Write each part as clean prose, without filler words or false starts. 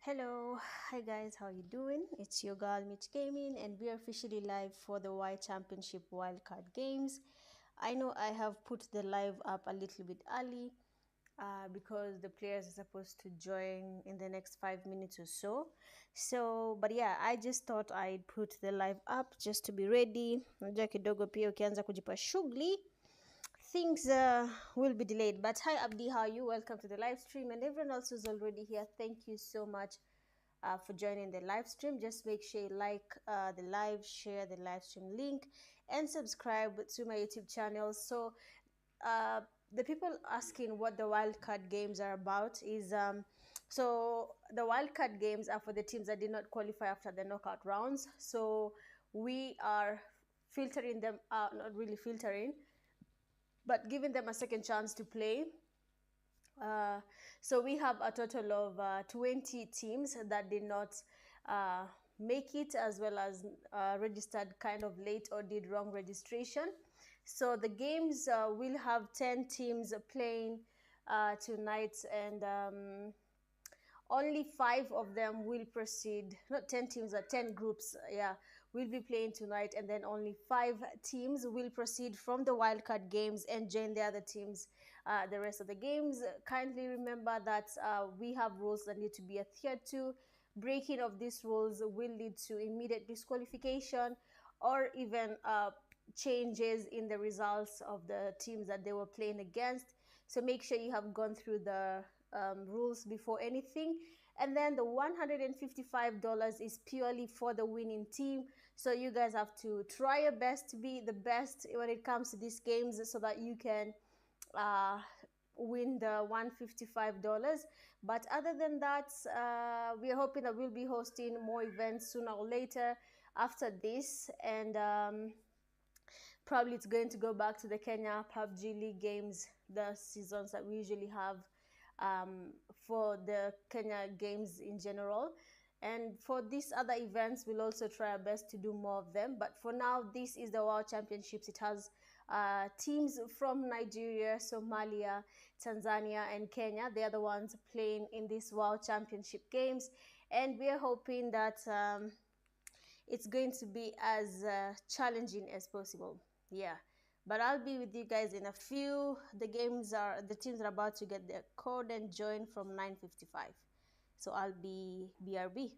Hello, hi guys, how you doing? It's your girl Mitch Gaming and we are officially live for the Y Championship Wildcard Games. I know I have put the live up a little bit early because the players are supposed to join in the next 5 minutes or so. But yeah, I just thought I'd put the live up just to be ready. Unajua kidogo pia ukianza kujipa shughuli things will be delayed. But hi Abdi, how are you? Welcome to the live stream, and everyone else who's already here, thank you so much for joining the live stream. Just make sure you like the live, share the live stream link, and subscribe to my YouTube channel. So the people asking what the wildcard games are about is so the wildcard games are for the teams that did not qualify after the knockout rounds. So we are filtering them out, not really filtering, but giving them a second chance to play. So we have a total of 20 teams that did not make it, as well as registered kind of late or did wrong registration. So the games will have 10 teams playing tonight, and only 5 of them will proceed. Not 10 teams, but 10 groups, yeah, will be playing tonight, and then only 5 teams will proceed from the wildcard games and join the other teams the rest of the games. Kindly remember that we have rules that need to be adhered to. Breaking of these rules will lead to immediate disqualification or even changes in the results of the teams that they were playing against. So make sure you have gone through the rules before anything. And then the $155 is purely for the winning team. So you guys have to try your best to be the best when it comes to these games so that you can win the $155. But other than that, we are hoping that we'll be hosting more events sooner or later after this. And probably it's going to go back to the Kenya Pubg League games, the seasons that we usually have for the Kenya games in general. And for these other events, we'll also try our best to do more of them. But for now, this is the World Championships. It has teams from Nigeria, Somalia, Tanzania, and Kenya. They are the ones playing in these World Championship games. And we are hoping that it's going to be as challenging as possible. Yeah, but I'll be with you guys in a few. The teams are about to get their code and join from 9:55. So I'll be BRB.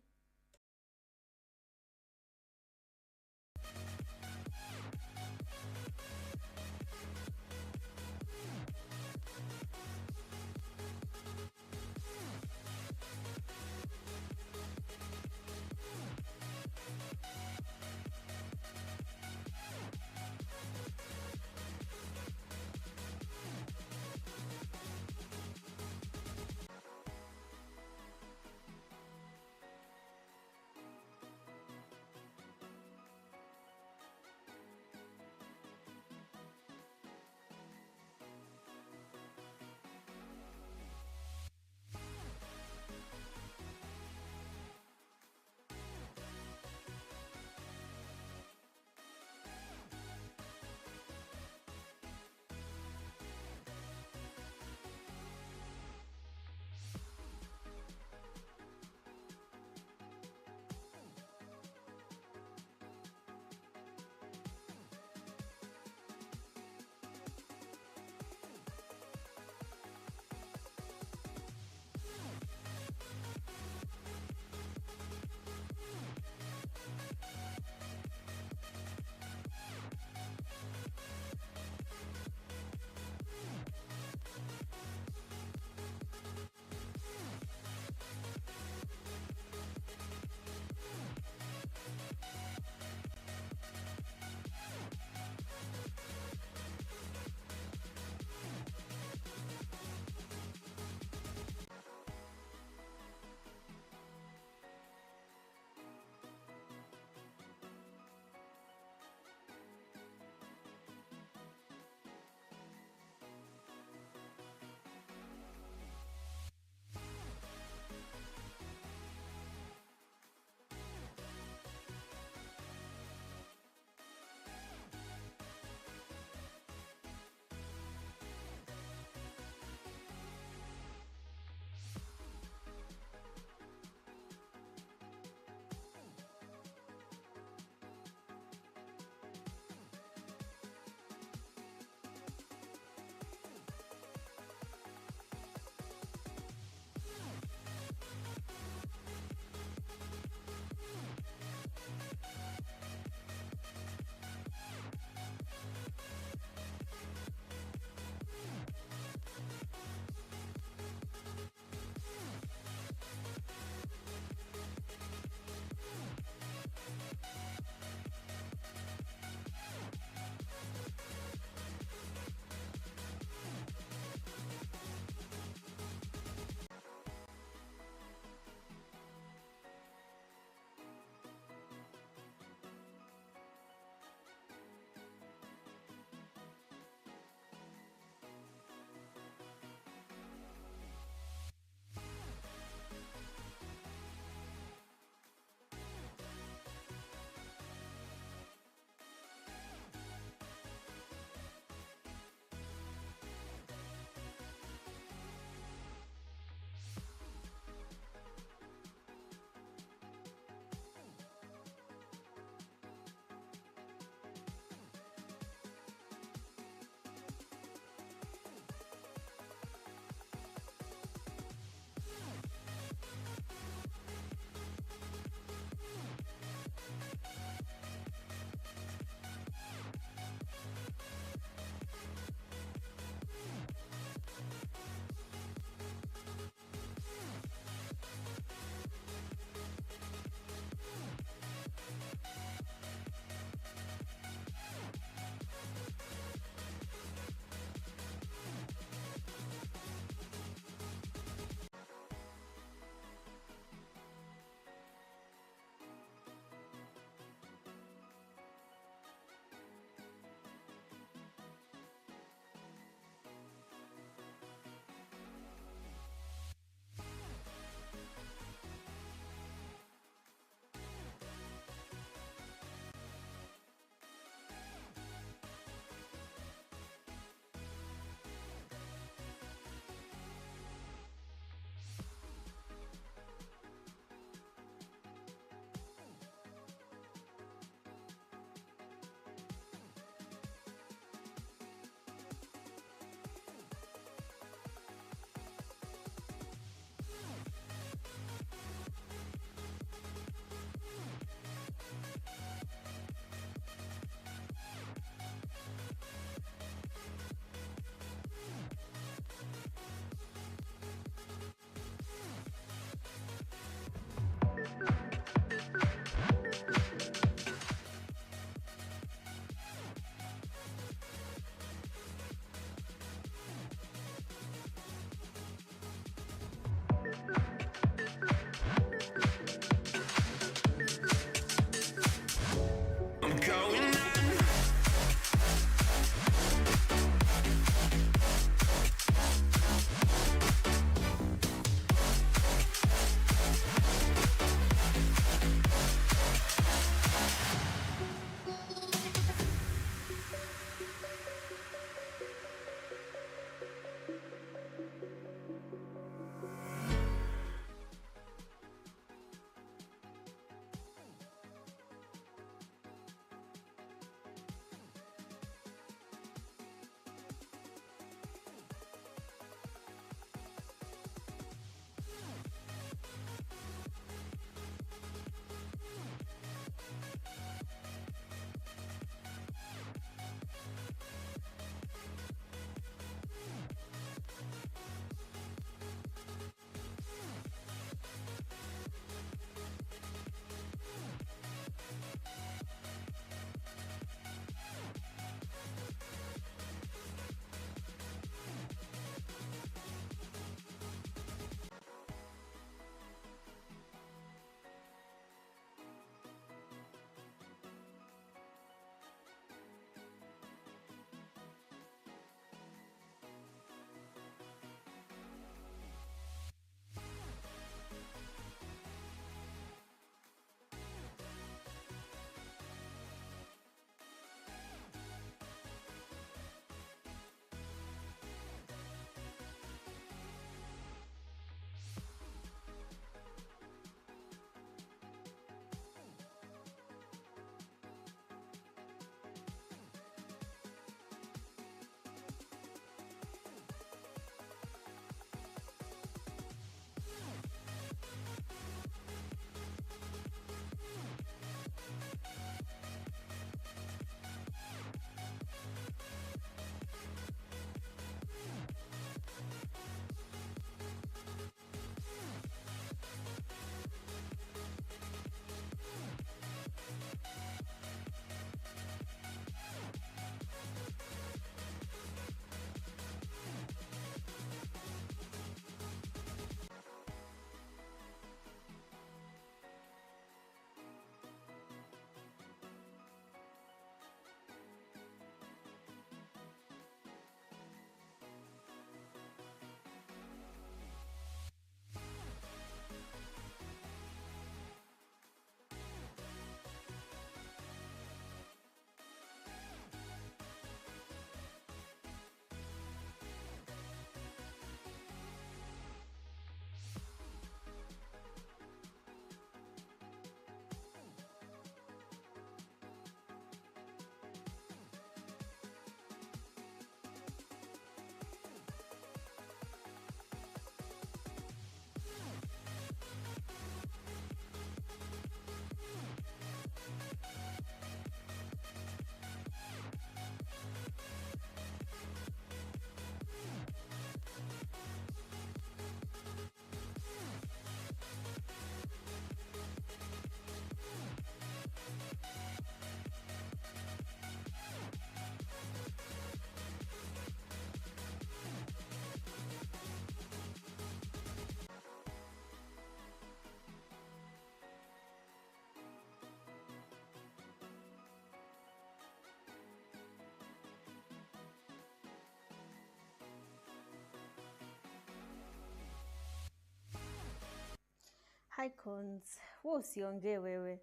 icons. Wewe usiongee wewe.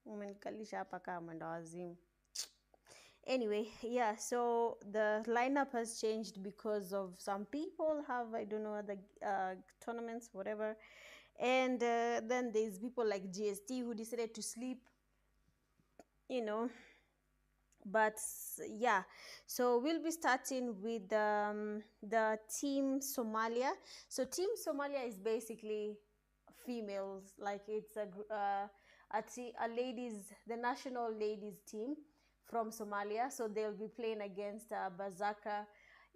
Umenikalisha hapa kama mwenda wazimu. Anyway, yeah, so the lineup has changed because of some people have, I don't know, other tournaments, whatever. And then there's people like GST who decided to sleep, you know. But yeah, so we'll be starting with the team Somalia. So team Somalia is basically females, like it's a ladies, the national ladies team from Somalia. So they'll be playing against BERSEKER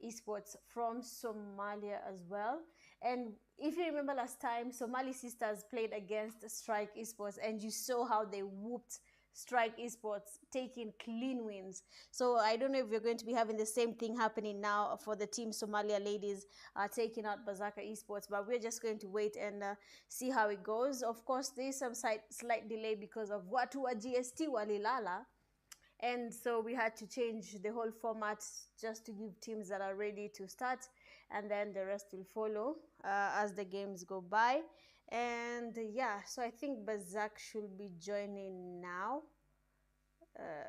esports from Somalia as well. And if you remember last time, Somali sisters played against Strike esports, and you saw how they whooped Strike esports, taking clean wins. So I don't know if we're going to be having the same thing happening now for the team Somalia ladies taking out BERSEKER esports, but we're just going to wait and see how it goes. Of course, there is some slight delay because of watu wa GST walilala, and so we had to change the whole format just to give teams that are ready to start, and then the rest will follow as the games go by. And yeah, so I think BERSEKER should be joining now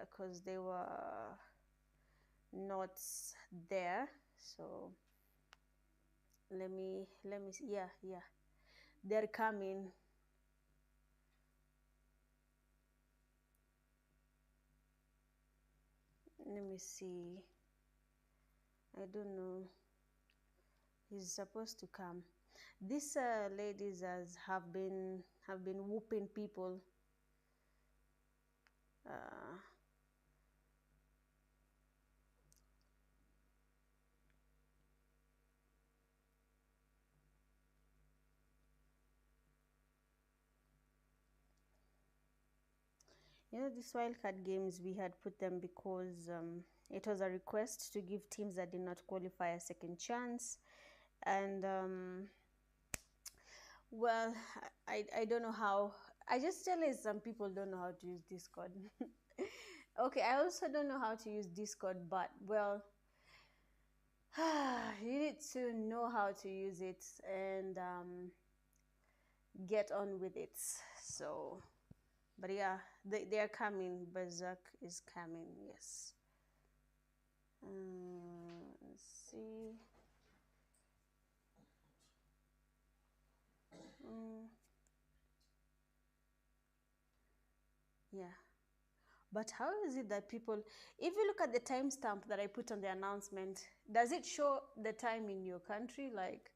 because they were not there. So let me see. Yeah, they're coming. Let me see. I don't know. He's supposed to come. These ladies have been whooping people. You know, these wildcard games, we had put them because it was a request to give teams that did not qualify a second chance. And well, I don't know how. I just realized some people don't know how to use Discord. Okay, I also don't know how to use Discord, but well, you need to know how to use it and get on with it. So, but yeah, they are coming. BERSEKER is coming, yes. Let's see. Yeah. But how is it that people, if you look at the timestamp that I put on the announcement, does it show the time in your country? Like,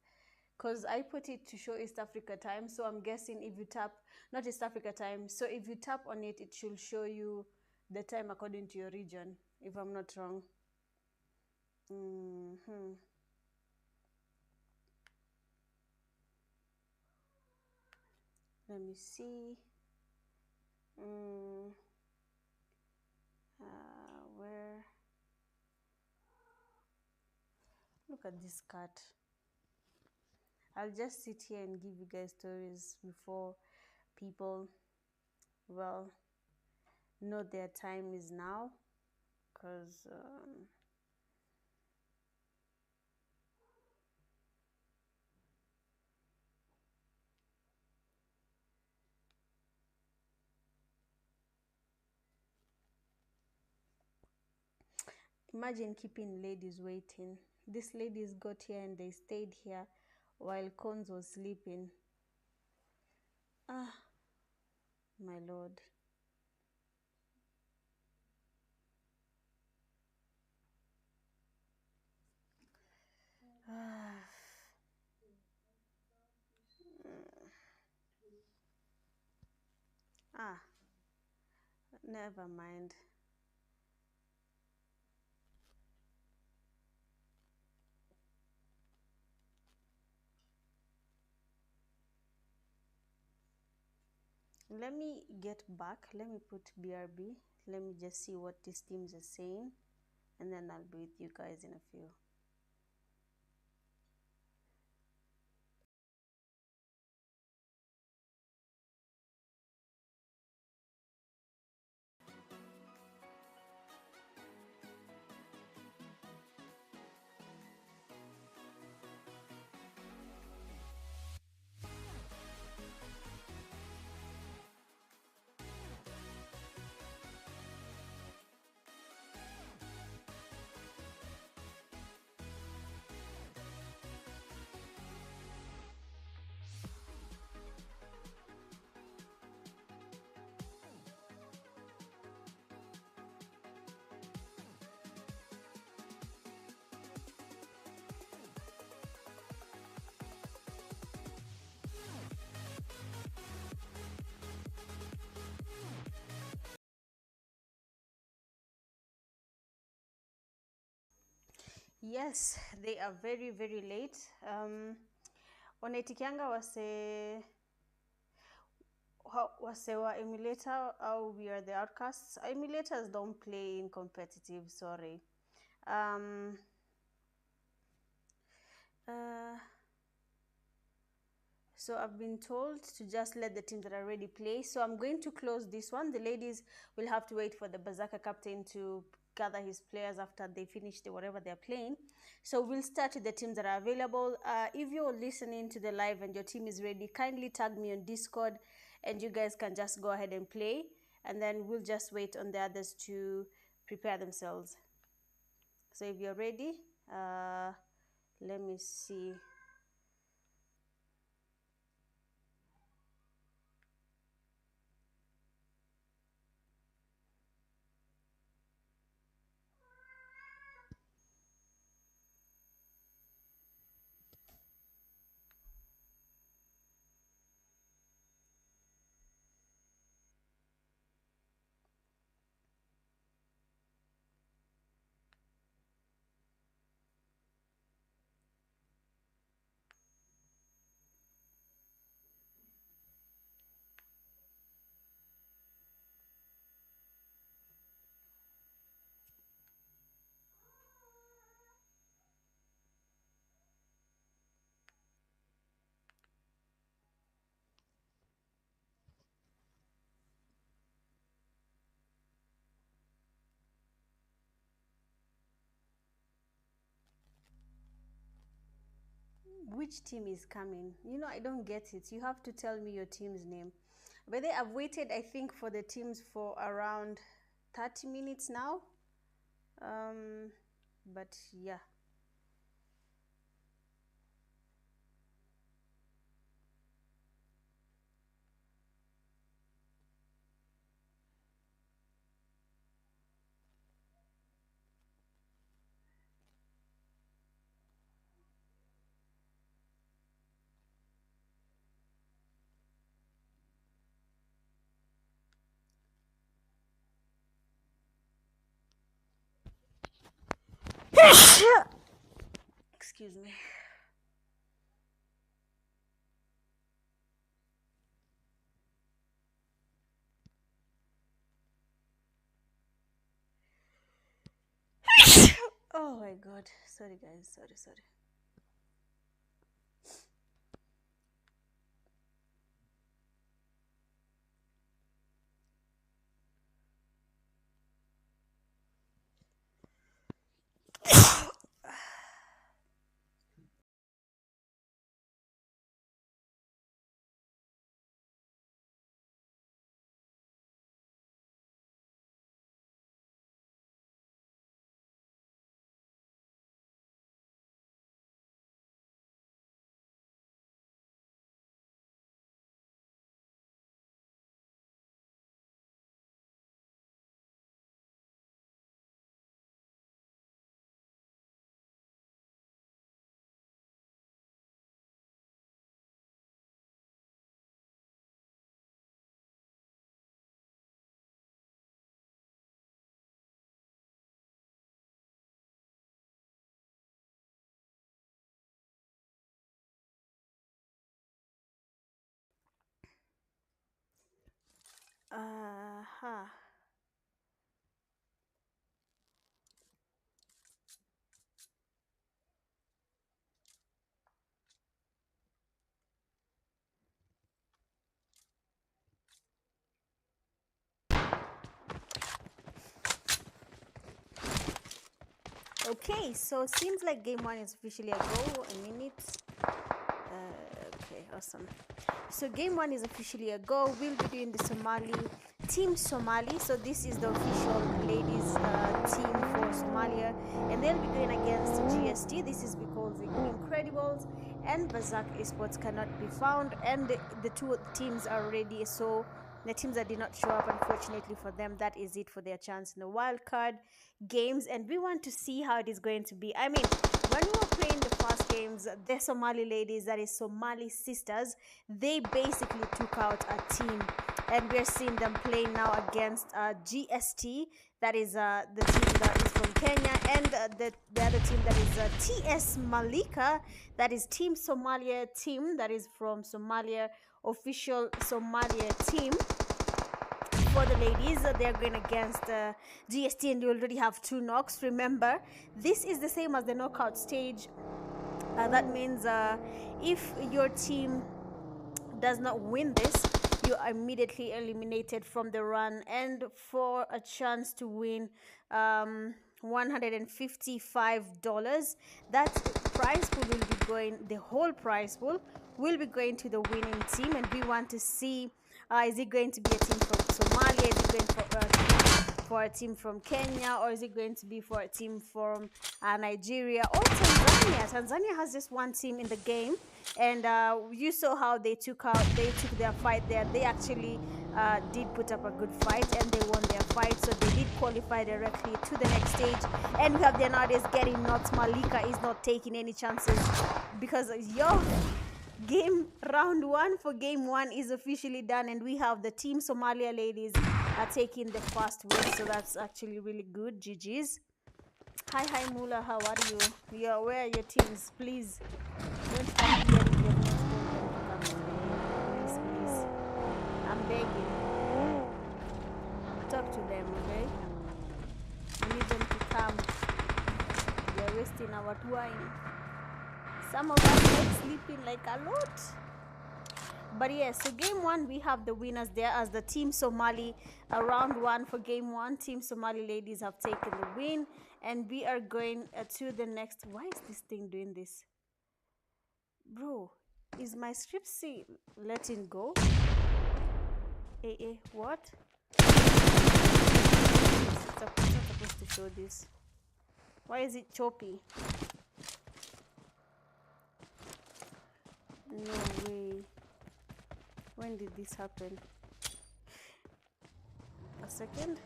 because I put it to show East Africa time, so I'm guessing if you tap, not East Africa time, so if you tap on it, it should show you the time according to your region, if I'm not wrong. Let me see. Where? Look at this cat. I'll just sit here and give you guys stories before people, well, know their time is now, because imagine keeping ladies waiting. These ladies got here and they stayed here while Cons was sleeping. Ah, my lord. Never mind. Let me get back. Let me put BRB. Let me just see what these teams are saying, and then I'll be with you guys in a few. Yes, they are very, very late. Wanaitikianga wase wa emulator au we are the outcasts. Emulators don't play in competitive, sorry. So I've been told to just let the teams that are ready play. So I'm going to close this one. The ladies will have to wait for the Berserker captain to gather his players after they finish whatever they're playing. So we'll start with the teams that are available. If you're listening to the live and your team is ready, kindly tag me on Discord and you guys can just go ahead and play. And then we'll just wait on the others to prepare themselves. So if you're ready, let me see. Which team is coming? You know, I don't get it. You have to tell me your team's name. But they have waited, I think, for the teams for around 30 minutes now. But yeah. Excuse me. Oh my god. Sorry guys. Sorry. Uh-huh. Okay, so seems like game one is officially a go. A minute. Okay, awesome. So game one is officially a go. We'll be doing the Somali team Somali. So this is the official ladies team for Somalia, and they'll be going against GST. This is because the Incredibles and Berserk Esports cannot be found, and the two teams are ready. So the teams that did not show up, unfortunately for them, that is it for their chance in the wild card games. And we want to see how it is going to be. I mean, when we were playing the first games, the Somali ladies, that is Somali sisters, they basically took out a team, and we're seeing them playing now against GST, that is the team that is from Kenya, and the other team that is TS Malika, that is Team Somalia team, that is from Somalia, official Somalia team. For the ladies, they're going against GST, and you already have 2 knocks. Remember, this is the same as the knockout stage. That means if your team does not win this, you are immediately eliminated from the run. And for a chance to win $155, that prize pool will be going, the whole prize pool will be going to the winning team. And we want to see, is it going to be a team from Somalia, is it going for a team from Kenya, or is it going to be for a team from Nigeria or Tanzania? Tanzania has just 1 team in the game, and you saw how they took their fight there. They actually did put up a good fight, and they won their fight, so they did qualify directly to the next stage. And we have the nowadays getting knocked. Malika is not taking any chances, because game round 1 for game 1 is officially done, and we have the Team Somalia ladies are taking the first win, so that's actually really good. GG's. Hi Mula, how are you? Where are your teams? Please don't start hearing your names. Please, I'm begging. Talk to them, okay? I need them to come. They're wasting our time. Some of us like sleeping like a lot. But yes, so game 1, we have the winners there as the Team Somali. Round 1 for game 1, Team Somali ladies have taken the win. And we are going to the next. Why is this thing doing this? Bro, is my script letting go? What? It's not supposed to show this. Why is it choppy? No way. When did this happen? A second.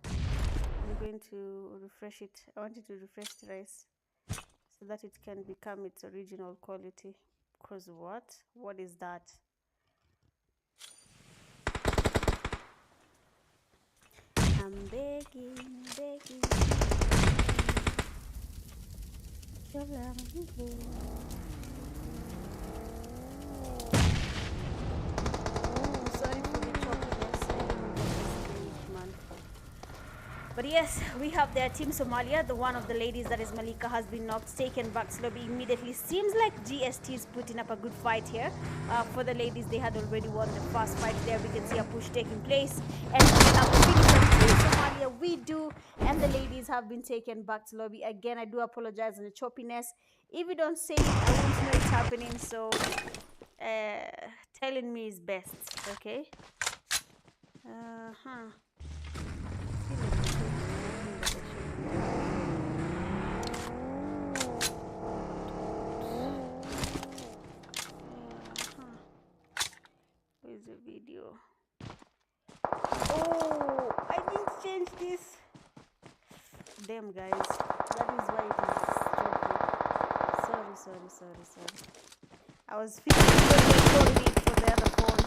I'm going to refresh it. I want it to refresh thrice so that it can become its original quality. Because what is that? I'm begging. But yes, we have their Team Somalia. The one of the ladies, that is Malika, has been knocked, taken back slowly immediately. Seems like GST is putting up a good fight here. For the ladies, they had already won the first fight there. We can see a push taking place. And we have the Team Somalia, we do. And the ladies have been taken back to lobby. Again, I do apologize for the choppiness. If you don't say it, I won't know it's happening. So, telling me is best, okay? Where's the video? Oh, I didn't change this. Damn, guys, that is why it is sorry. I was fixing it for the other phone.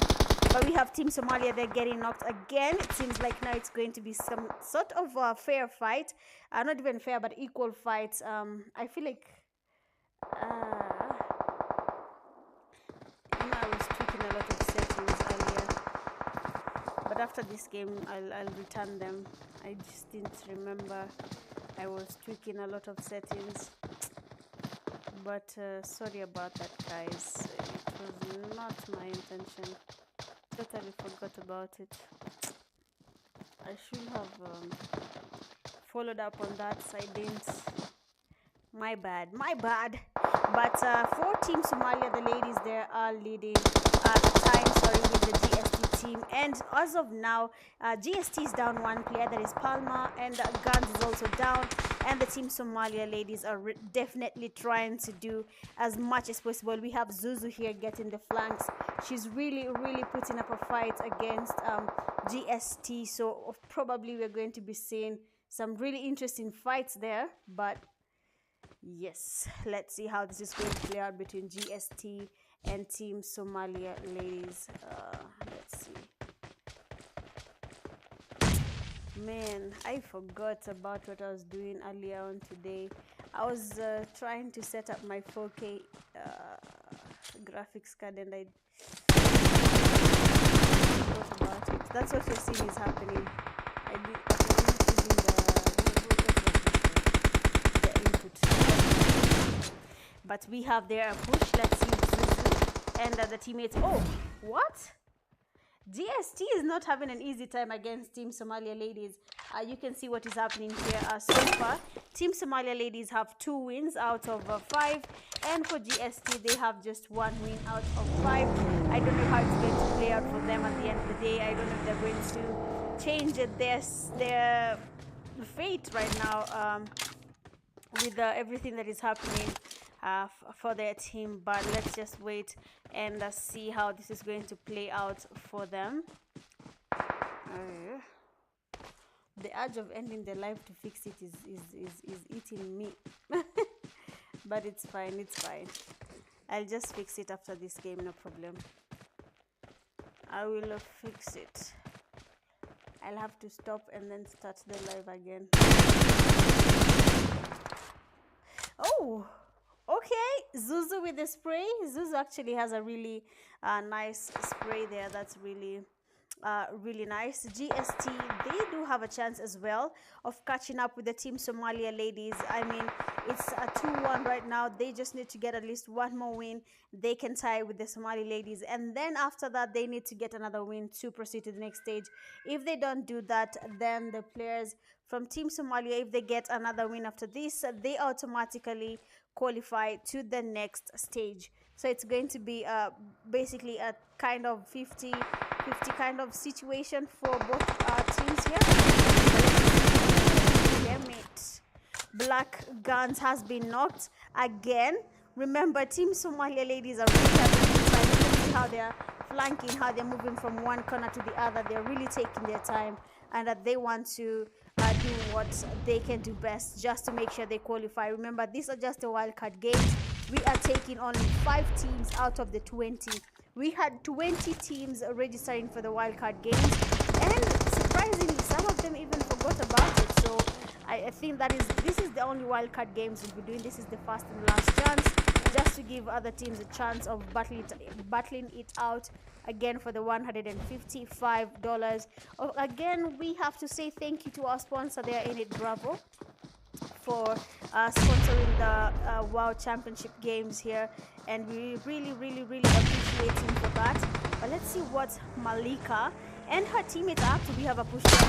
But we have Team Somalia, they're getting knocked again. It seems like now it's going to be some sort of a fair fight. Not even fair, but equal fights. I feel like I was tweaking a lot of settings earlier. But after this game, I'll return them. I just didn't remember I was tweaking a lot of settings. But sorry about that, guys. It was not my intention. Totally forgot about it. I should have followed up on that, so I didn't. My bad. But for Team Somalia, the ladies there are leading with the GST team. And as of now, GST is down 1 player, that is Palma, and Guns is also down. And the Team Somalia ladies are definitely trying to do as much as possible. We have Zuzu here getting the flanks. She's really putting up a fight against GST. So probably we're going to be seeing some really interesting fights there. But yes, let's see how this is going to play out between GST and Team Somalia ladies. Let's see. Man, I forgot about what I was doing earlier on today. I was trying to set up my 4K graphics card, and I forgot about it. That's what you're seeing is happening. I did using the input, but we have there a push. Let's see Zuzu and the teammates. Oh, what? GST is not having an easy time against Team Somalia Ladies. You can see what is happening here so far. Team Somalia Ladies have 2 wins out of 5, and for GST they have just 1 win out of 5. I don't know how it's going to play out for them at the end of the day. I don't know if they're going to change their fate right now with everything that is happening for their team, but let's just wait and see how this is going to play out for them. The urge of ending the live to fix it is eating me. But it's fine, it's fine. I'll just fix it after this game, no problem. I will fix it. I'll have to stop and then start the live again. Oh, okay, Zuzu with the spray. Zuzu actually has a really nice spray there. That's really nice. GST, they do have a chance as well of catching up with the Team Somalia Ladies. I mean, it's a 2-1 right now. They just need to get at least 1 more win. They can tie with the Somali Ladies, and then after that they need to get another win to proceed to the next stage. If they don't do that, then the players from Team Somalia, if they get another win after this, they automatically qualify to the next stage. So it's going to be basically a kind of 50-50 kind of situation for both teams here. Damn it. Black Guns has been knocked again. Remember, Team Somalia Ladies are really having a good time. You can see how they're flanking, how they're moving from one corner to the other. They're really taking their time, and that they want to do what they can do best just to make sure they qualify. Remember, these are just the wildcard games. We are taking only 5 teams out of the 20. We had 20 teams registering for the wildcard games, and surprisingly, some of them even forgot about it. So I think this is the only wildcard games we'll be doing. This is the first and last chance, just to give other teams a chance of battling it out again for the $155. Again, we have to say thank you to our sponsor there, In It Bravo, for sponsoring the WoW Championship games here, and we really appreciate him for that. But let's see what Malika and her teammates are up to. We have a push there.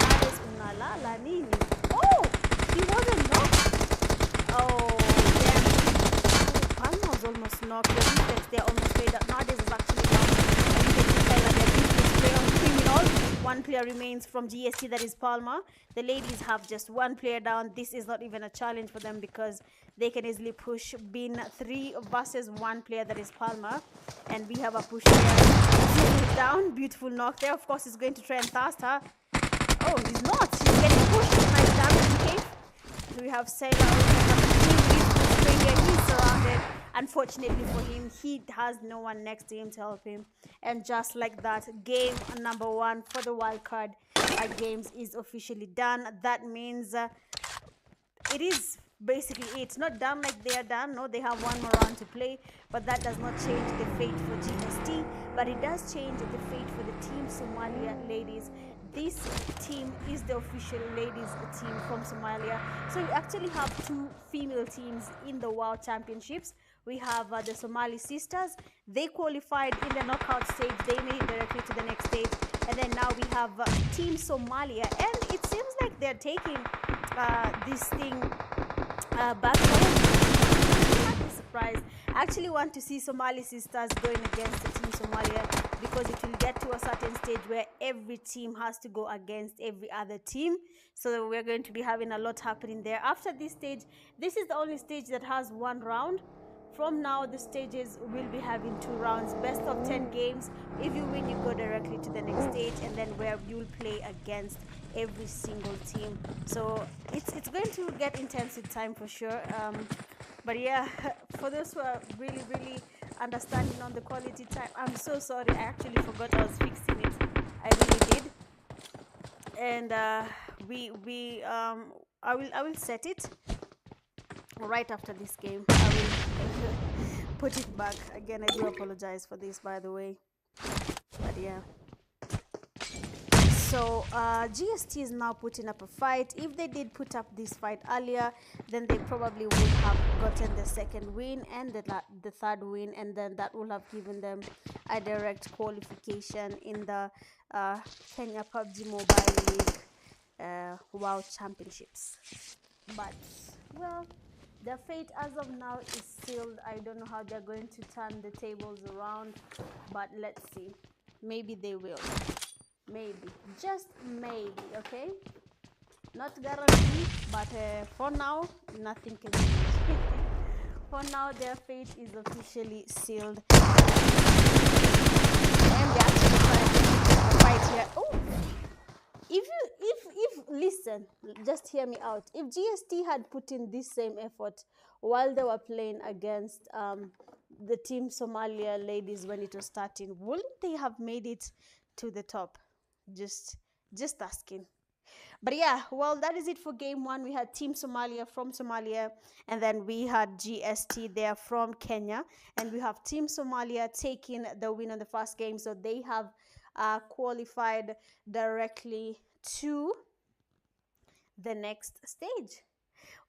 Oh, he wasn't knocked. Oh, damn. Palma was almost knocked. The defense there almost played out. Nowadays is actually down. And you can see that their defense play on criminal. 1 player remains from GST, that is Palma. The ladies have just 1 player down. This is not even a challenge for them because they can easily push Bin 3 versus 1 player, that is Palma. And we have a push there. Down, beautiful knock there. Of course, he's going to try and thrust her. Oh, he's not. He's getting pushed. Nice damage. Okay. We have Sailor. He's surrounded. Unfortunately for him, he has no one next to him to help him. And just like that, game number 1 for the wildcard games is officially done. That means it is basically it's not done like they are done. No, they have 1 more round to play, but that does not change the fate for GST, but it does change the fate for the Team Somalia Ladies. This team is the official ladies team from Somalia. So we actually have 2 female teams in the WoW Championships. We have the Somali sisters. They qualified in the knockout stage. They made it directly to the next stage. And then now we have Team Somalia. And it seems like they're taking this thing back home. I'm not surprised. I actually want to see Somali sisters going against the Team Somalia, because it will get to a certain stage where every team has to go against every other team. So we're going to be having a lot happening there. After this stage, this is the only stage that has 1 round. From now, the stages will be having 2 rounds, best of 10 games. If you win, you go directly to the next stage, and then where you'll play against every single team. So it's going to get intense with time for sure. But yeah, for those who are really understanding on the quality time, I'm so sorry. I actually forgot I was fixing it. I really did. And I will set it right after this game. I will put it back again. I do apologize for this, by the way, but yeah. So GST is now putting up a fight. If they did put up this fight earlier, then they probably would have gotten the second win and the third win, and then that would have given them a direct qualification in the Kenya Pubg Mobile League WoW Championships. But, well, their fate as of now is sealed. I don't know how they're going to turn the tables around, but let's see. Maybe they will. Maybe, just maybe. Okay, not guaranteed, but for now nothing can change. For now their fate is officially sealed, and they actually fight here. Oh, if listen, just hear me out. If GST had put in this same effort while they were playing against the Team Somalia ladies when it was starting, wouldn't they have made it to the top? Just asking. But yeah, well, that is it for game one. We had Team Somalia from Somalia, and then we had GST there from Kenya, and we have Team Somalia taking the win on the first game, so they have qualified directly to the next stage.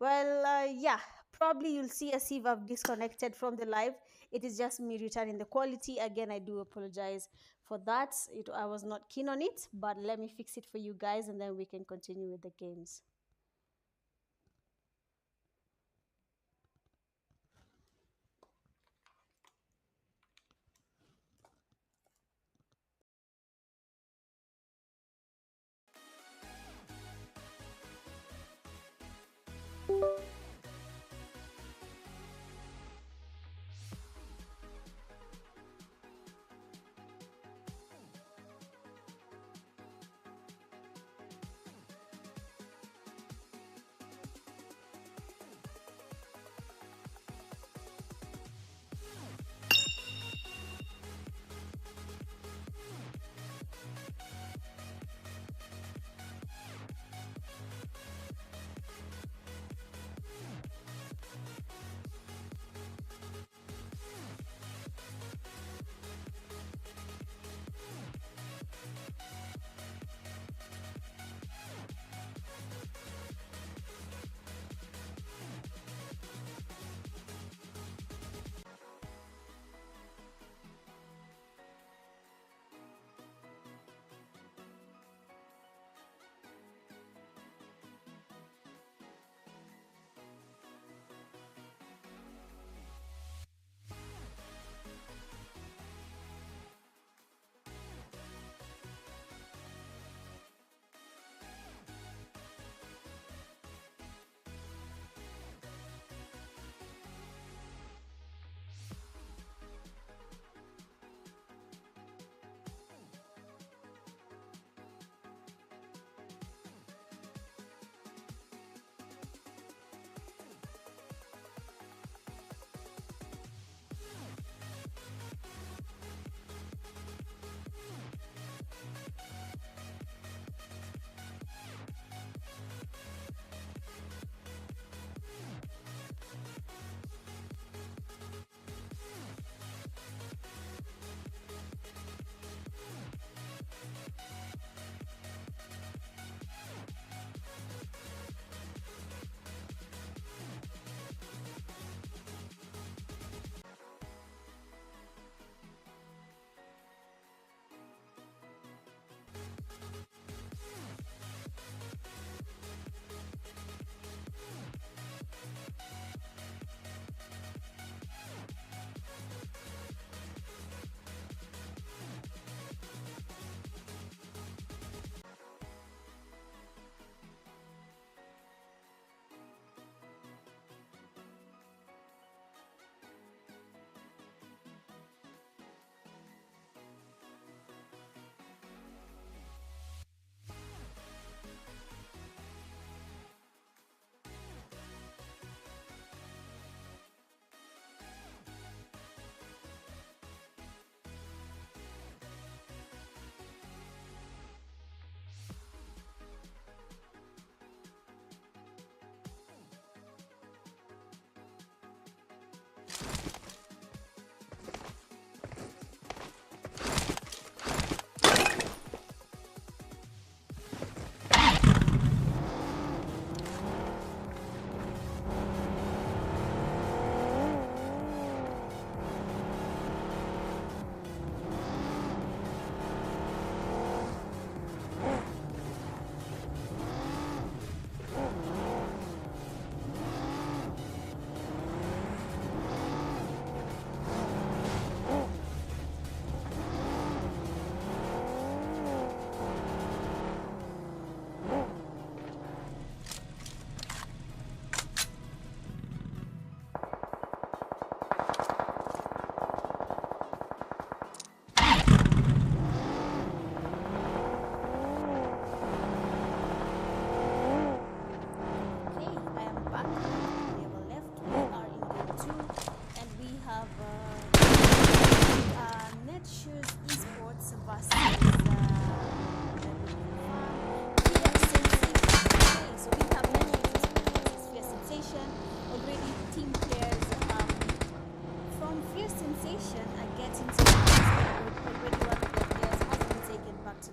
Well, yeah, probably you'll see as if I've disconnected from the live. It is just me returning the quality. Again, I do apologize for that. I was not keen on it, but let me fix it for you guys, and then we can continue with the games.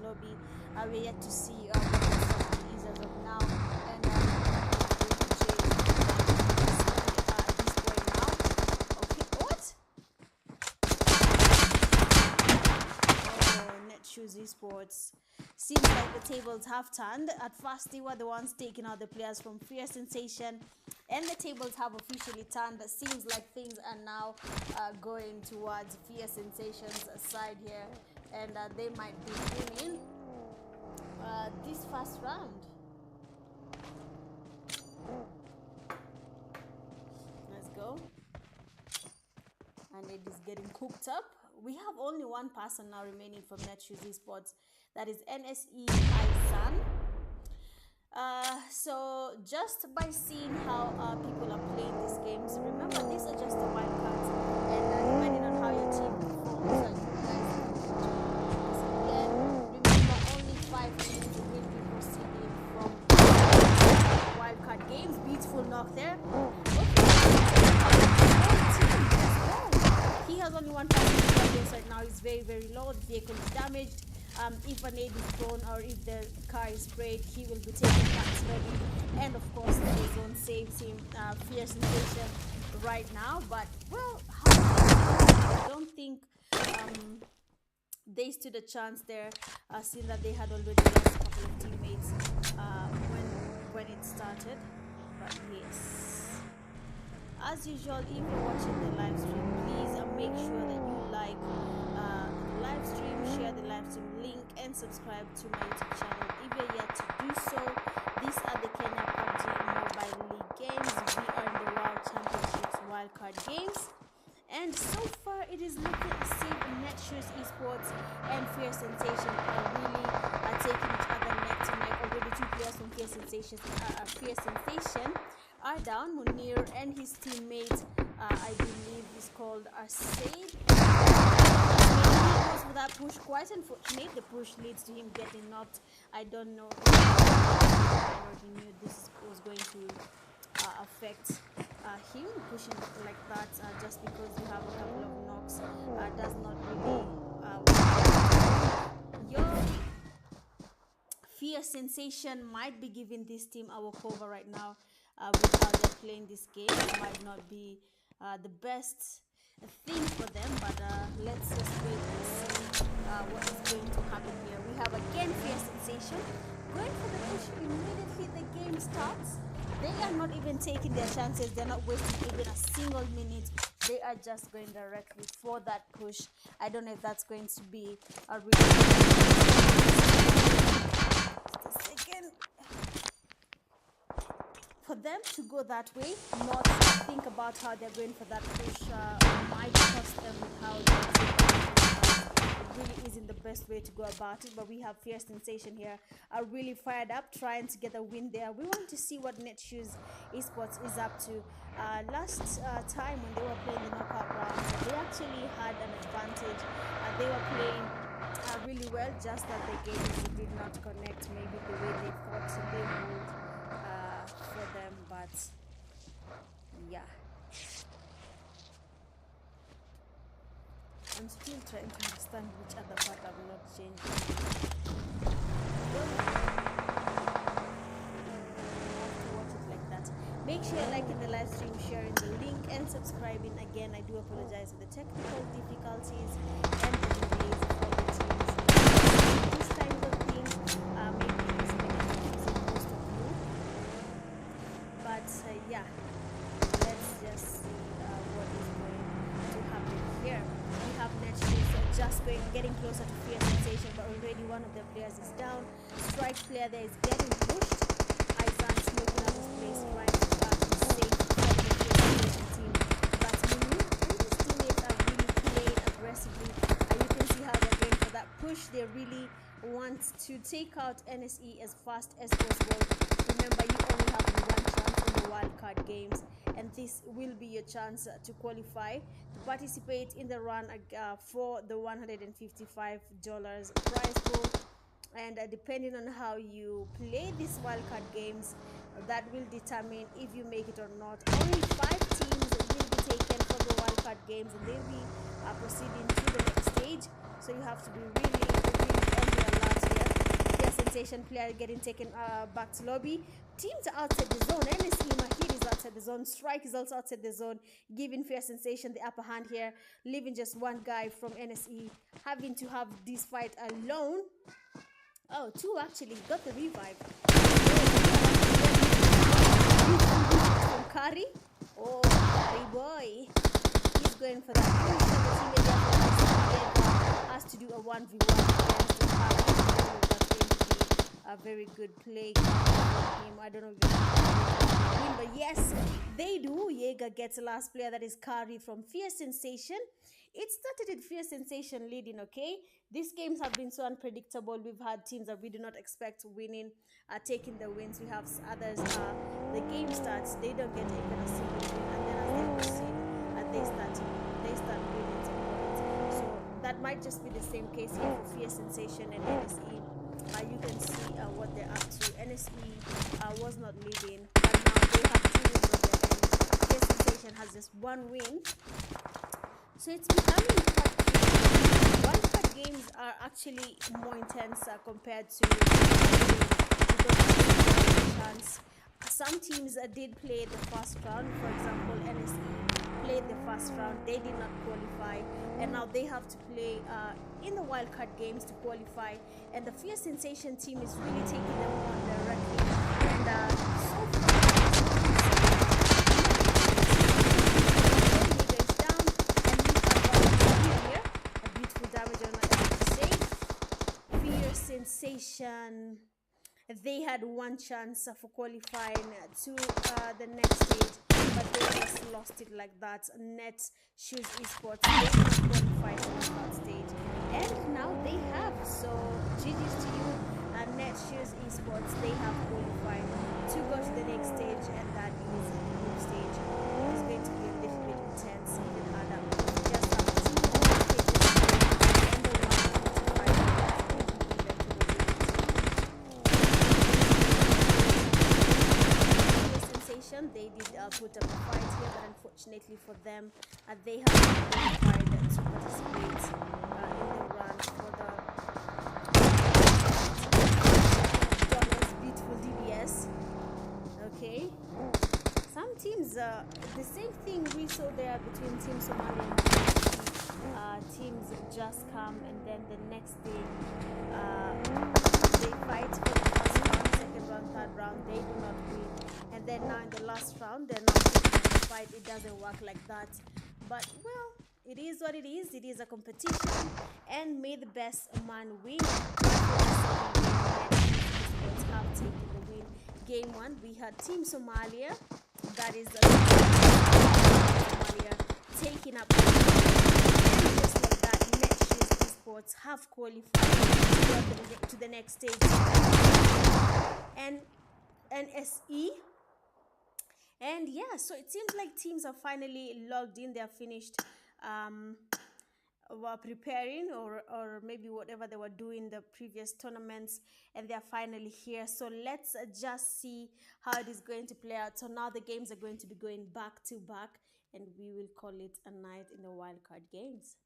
lobby. We're yet to see what the strategy is as of now, and this boy now. Okay, what? Oh, NETSHOESX Esports. Seems like the tables have turned. At first, they were the ones taking out the players from Fierce Sensation, and the tables have officially turned. It seems like things are now going towards Fierce Sensation's side here, and they might be winning this first round. Let's go. And it is getting cooked up. We have only one person now remaining from NETSHOESX Esports. That is NSEI-san. So just by seeing how people are playing these games, remember these are just the wild cards, and depending on how your team performs, you guys again. Remember, only 5 teams will be proceeding from wild card games. Beautiful knock there. He has only one person in the place right now. He's very, very low. The vehicle is damaged. If a nade is thrown or if the car is sprayed, he will be taken back slowly. And of course, the zone saves him. Fierce Sensation right now. But, well, I don't think they stood a chance there, seeing that they had already lost a couple of teammates when it started. But yes, as usual, if you're watching the live stream, please make sure that you like the live stream, share the live stream link, and subscribe to my YouTube channel if you're yet to do so. These are the Kenya Pubg Mobile League games. We are in the World Championships wildcard games, and so far it is looking as if NETSHOESX Esports and Fierce Sensation are really taking each other neck to neck. Already 2 players from Fierce Sensation are down. Munir and his teammate, I believe, is called Said. For that push, quite unfortunate. The push leads to him getting knocked. I don't know if I already knew this was going to affect him. Pushing like that just because you have a couple of knocks does not really work. Your Fierce Sensation might be giving this team a walkover right now with how they're playing this game. It might not be the best thing for them, but let's just wait and see what is going to happen here. We have again Fierce Sensation going for the push immediately the game starts. They are not even taking their chances. They're not wasting even a single minute. They are just going directly for that push. I don't know if that's going to be a really just a second for them to go that way, not think about how they're going for that push. Might cost them with how it really isn't the best way to go about it. But we have Fierce Sensation here, are really fired up, trying to get a win there. We want to see what NETSHOESX Esports is up to. Last time when they were playing the knockout rounds, they actually had an advantage. They were playing really well, just that the games did not connect maybe the way they thought they would for them. But yeah, I'm still trying to understand which other part I'm not changing. Make sure you're liking the live stream, sharing the link, and subscribing. Again, I do apologize for the technical difficulties and the delays for the teams. This time of thing, maybe it's confusing most of you. But yeah, let's just see what is going to happen here. We have NETSHOESX just getting closer to Fierce Sensation, but already one of their players is down. Strike player there is getting pushed. Aisan smoking up his place right. You can see how they're going for that push. They really want to take out NSE as fast as possible. Remember, you only have one chance in the wildcard games, and this will be your chance to qualify to participate in the run for the $155 prize pool. And depending on how you play these wildcard games, that will determine if you make it or not. Only 5 teams will be taken for the wildcard games, and they'll be proceeding to the next stage. So you have to be really on the alert here. Sensation player getting taken back to lobby. Teams are outside the zone. NSE Mahid is outside the zone. Strike is also outside the zone, giving Fear Sensation the upper hand here, leaving just one guy from NSE having to have this fight alone. Oh, two actually got the revive. From Kari. Oh, Kari boy. He's going for that. Has to do a 1v1 against the Kari. That's going to be a very good play for him. I don't know if win, but yes, they do. Jaeger gets the last player, that is Kari from Fear Sensation. It started with Fear Sensation leading, okay? These games have been so unpredictable. We've had teams that we do not expect winning, taking the wins. We have others, the game starts, they don't get even a single win, and then as they proceed, they start winning some points. So that might just be the same case here for Fear Sensation and NSE. You can see what they're up to. NSE was not leading, but now they have 2 wins on their end. Fear Sensation has just 1 win. So it's becoming quite tricky. One-cut games are actually more intense compared to chance. Some teams did play the first round. For example, NSE played the first round. They did not qualify, and now they have to play in the wildcard games to qualify. And the Fear Sensation team is really taking them on directly. And so far, Sensation, they had 1 chance for qualifying to the next stage, but they just lost it like that. NETSHOESX Esports, they did not qualify to that stage, and now they have. So GG's to you, NETSHOESX Esports, they have qualified to go to the next stage, and that is the group stage. It's going to be a little bit intense, even harder. Just have 2 more stages to go, and the they did put up a fight here, but unfortunately for them, they have been qualified to participate in the run for the beautiful DBS. Okay, some teams, the same thing we saw there between Team Somali and teams just come, and then the next day they fight for the first round, second round, third round, they do not win. And then now in the last round, they're not going to fight. It doesn't work like that. But, well, it is what it is. It is a competition. And may the best man win. Sports have taken the win. Game 1, we had Team Somalia. That is Somalia taking up. And just like that, NETSHOESX Esports have qualified to the next stage. And NSE. And yeah, so it seems like teams are finally logged in. They're finished were preparing or maybe whatever they were doing the previous tournaments, and they're finally here. So let's just see how it is going to play out. So now the games are going to be going back to back, and we will call it a night in the wildcard games.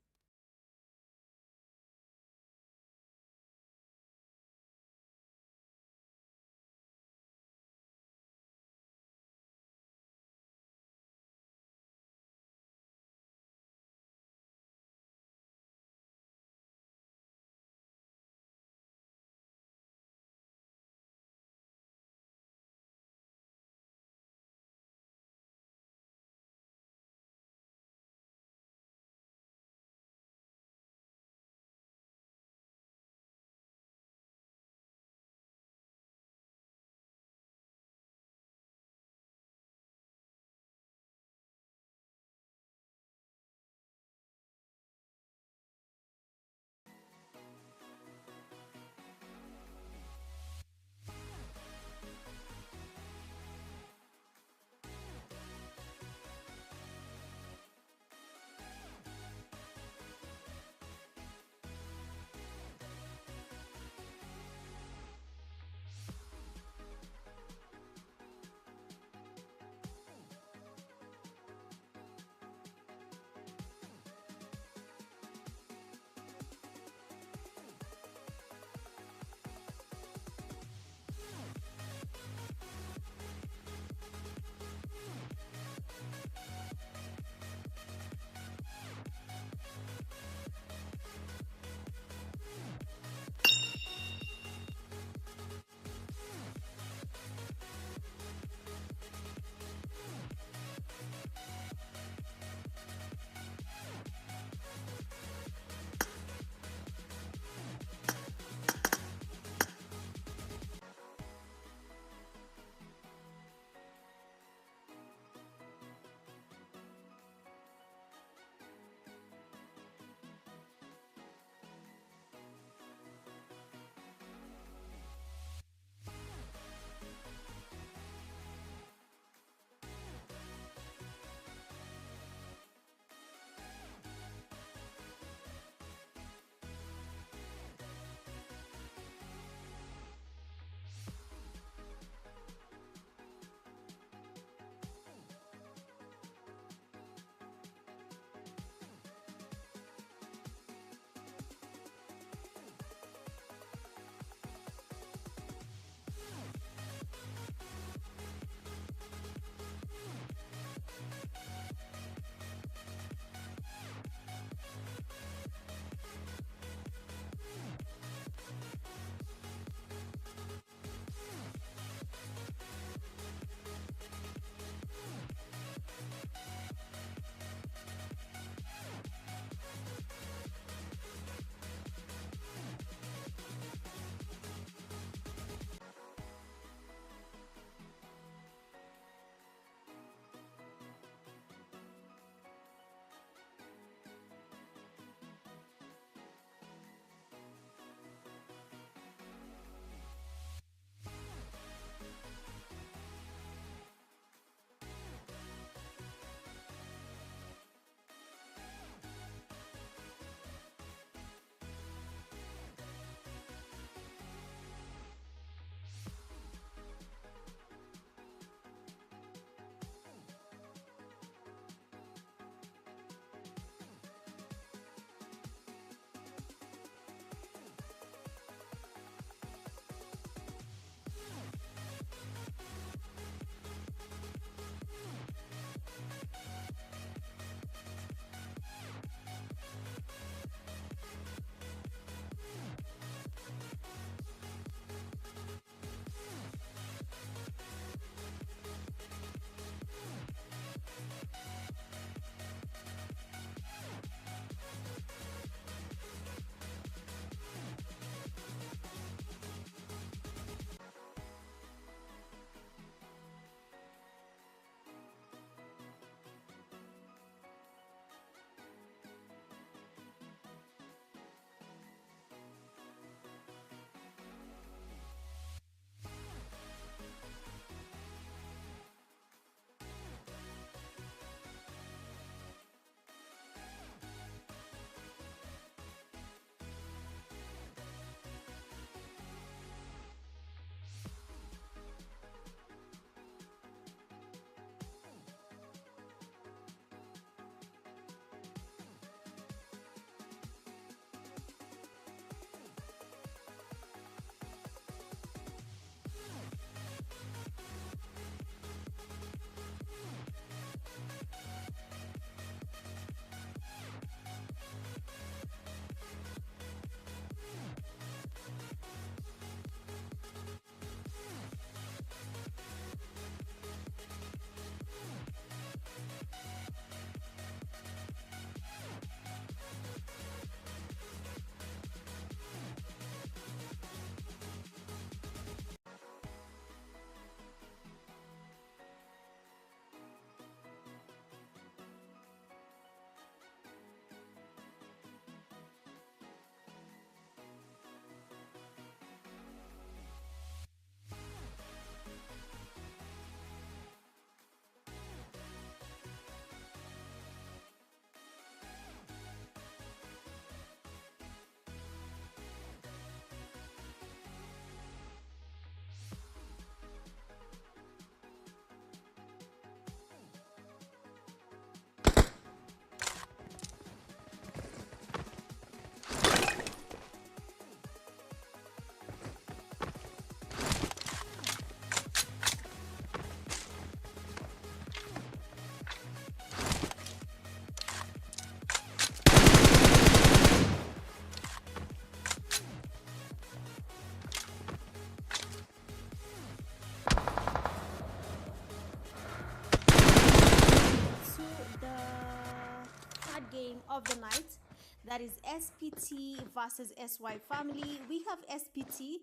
of the night. That is SPT versus SY family. We have SPT,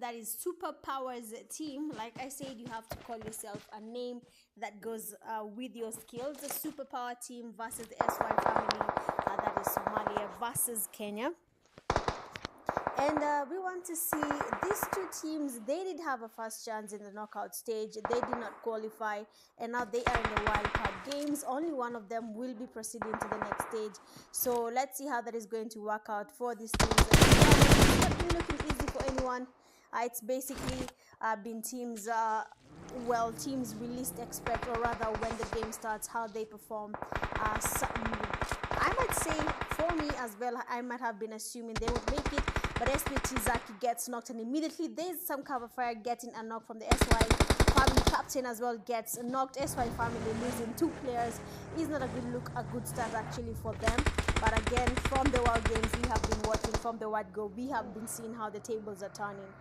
that is Superpowers team. Like I said, you have to call yourself a name that goes with your skills. The Superpower team versus the SY family, that is Somalia versus Kenya. And we want to see these two teams. They did have a first chance in the knockout stage. They did not qualify, and now they are in the wildcard games. Only one of them will be proceeding to the next stage. So let's see how that is going to work out for these teams. It's not been looking easy for anyone. It's basically been teams, teams we least expect, or rather when the game starts, how they perform. I might say for me as well, I might have been assuming they would make it. But SPT Zaki gets knocked, and immediately there's some cover fire getting a knock from the SY family. Captain as well gets knocked. SY family losing 2 players is not a good look, a good start actually for them. But again, from the World Games we have been watching, from the word go, we have been seeing how the tables are turning.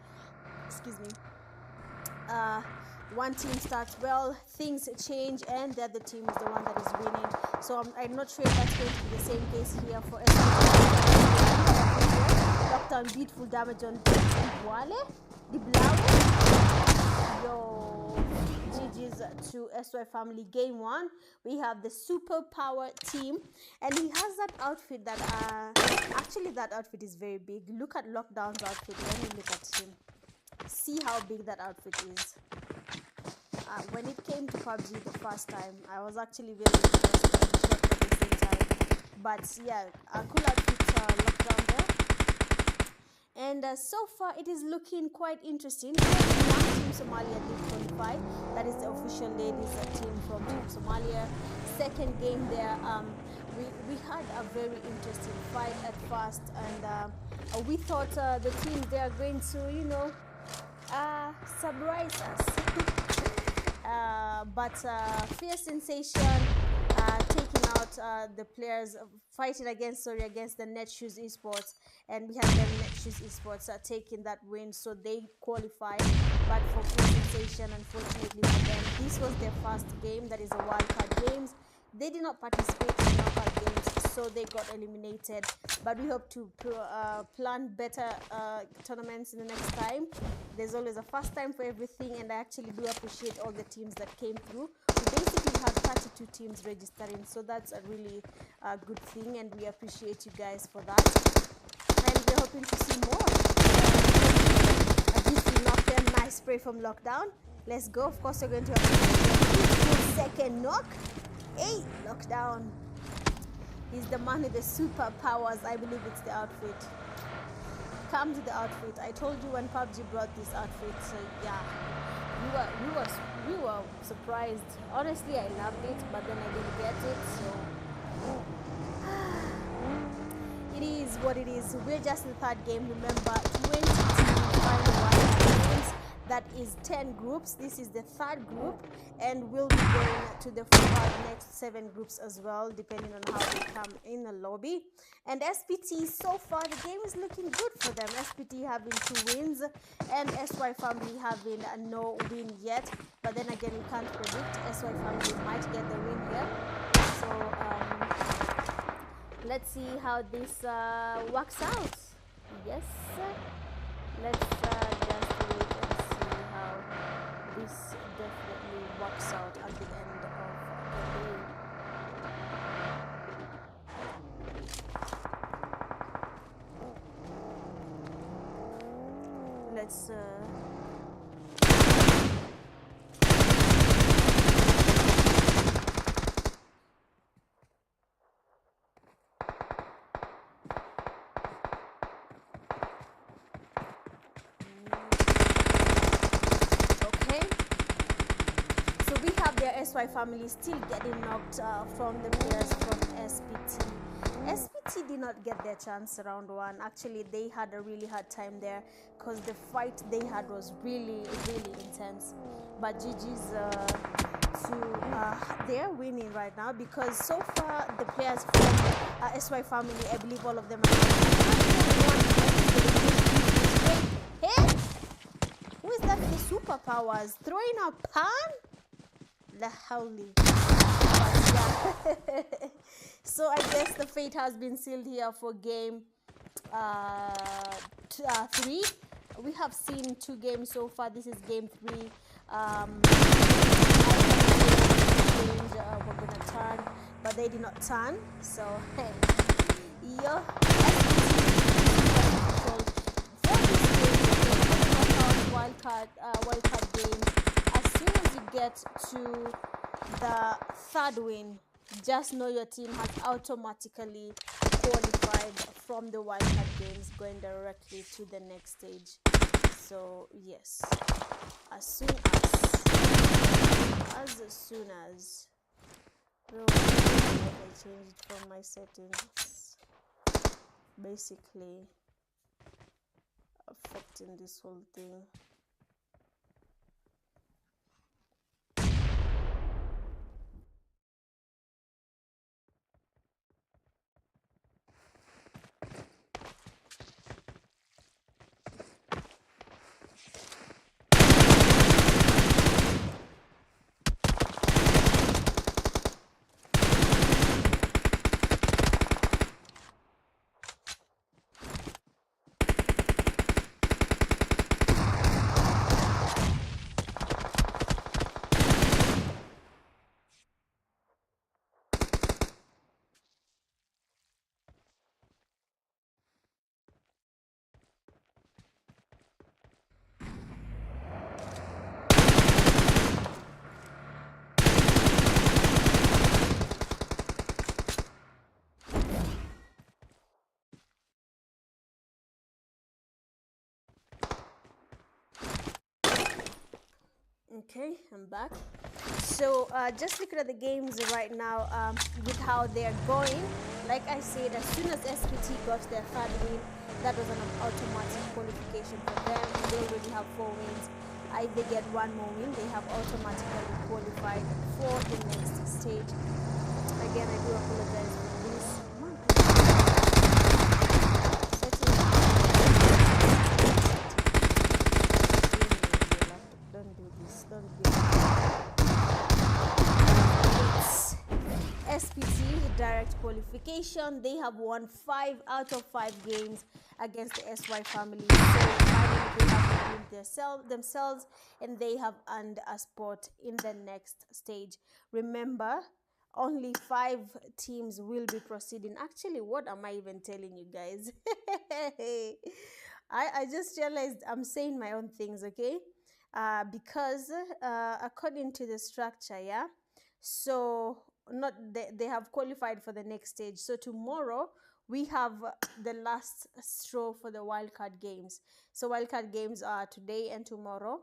Excuse me. One team starts well, things change, and the other team is the one that is winning. So I'm not sure if that's going to be the same case here for SY. Lockdown, beautiful damage on the Yo, GG's to SY family. Game 1, we have the Superpower team, and he has that outfit that actually that outfit is very big. Look at Lockdown's outfit. Let me look at him. See how big that outfit is. When it came to PUBG the first time, I was actually very impressed and shocked at the same time. But yeah, a cool outfit, Lockdown there. And so far it is looking quite interesting. One team Somalia did qualify. That is the official ladies team from Team Somalia. Second game there, we had a very interesting fight at first, and we thought the team they are going to, you know, surprise us. But Fierce Sensation taking out the players, fighting against the NETSHOESX ESPORTS, and we had them NETSHOESX ESPORTS taking that win, so they qualified. But for Fierce Sensation, unfortunately for them, this was their first game, that is a wildcard games. They did not participate in knockout games, so they got eliminated. But we hope to plan better tournaments in the next time. There's always a first time for everything, and I actually do appreciate all the teams that came through. We basically had 32 teams registering, so that's a really good thing, and we appreciate you guys for that. And we're hoping to see more. A beautiful knock there, nice spray from Lockdown. Let's go. Of course, we're going to have a second knock. Hey, Lockdown. He's the man with the superpowers. I believe it's the outfit. Come to the outfit. I told you when PUBG brought this outfit. So yeah, we were surprised. Honestly, I loved it, but then I didn't get it. So it is what it is. We're just in the third game. Remember, 20 teams final games. That is 10 groups. This is the third group, and we'll be going to the next 7 groups as well, depending on how they come in the lobby. And SPT, so far the game is looking good for them. SPT having 2 wins, and SY family having no win yet. But then again, we can't predict. SY family might get the win here. So let's see how this works out. Yes, let's just wait and see how this definitely works out at the end of the day. Let's SY family still getting knocked from the players from SPT. SPT did not get their chance round 1. Actually, they had a really hard time there because the fight they had was really, really intense. But GG's they're winning right now, because so far the players from SY family, I believe all of them are hey, who is that with the superpowers throwing a pan? The howly. But yeah, So I guess the fate has been sealed here for game 3. We have seen 2 games so far. This is game 3. We're gonna turn, but they did not turn. So hey, yo, for this game, wildcard game. As soon as you get to the 3rd win, just know your team has automatically qualified from the wildcard games, going directly to the next stage. So yes, as soon as bro, I changed from my settings, basically affecting this whole thing. Okay, I'm back. So just looking at the games right now, with how they're going. Like I said, as soon as SPT got their 3rd win, that was an automatic qualification for them. They already have 4 wins. If they get 1 more win, they have automatically qualified for the next stage. Again, I do apologize for this. Don't do this. Don't do this. SPT direct qualification. They have won 5 out of 5 games against the SY family. So finally they have redeemed themselves, and they have earned a spot in the next stage. Remember, only 5 teams will be proceeding. Actually, what am I even telling you guys? I just realized I'm saying my own things, okay? Because according to the structure, yeah, so not they have qualified for the next stage. So tomorrow we have the last straw for the wildcard games. So wildcard games are today and tomorrow.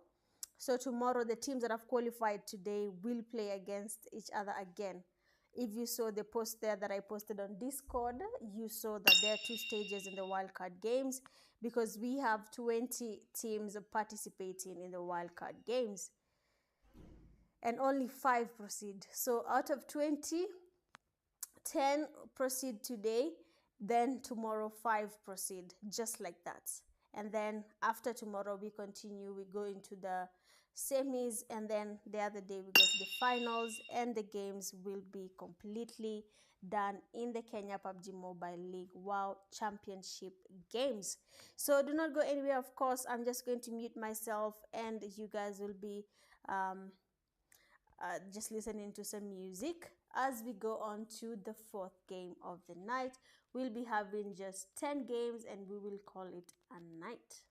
So tomorrow the teams that have qualified today will play against each other again. If you saw the post there that I posted on Discord, you saw that there are 2 stages in the wildcard games, because we have 20 teams participating in the wildcard games and only 5 proceed. So out of 20, 10 proceed today, then tomorrow 5 proceed, just like that. And then after tomorrow we continue, we go into the semis, and then the other day we go to the finals, and the games will be completely done in the Kenya Pubg Mobile League WoW Championship games. So do not go anywhere. Of course, I'm just going to mute myself, and you guys will be just listening to some music as we go on to the 4th game of the night. We'll be having just 10 games, and we will call it a night.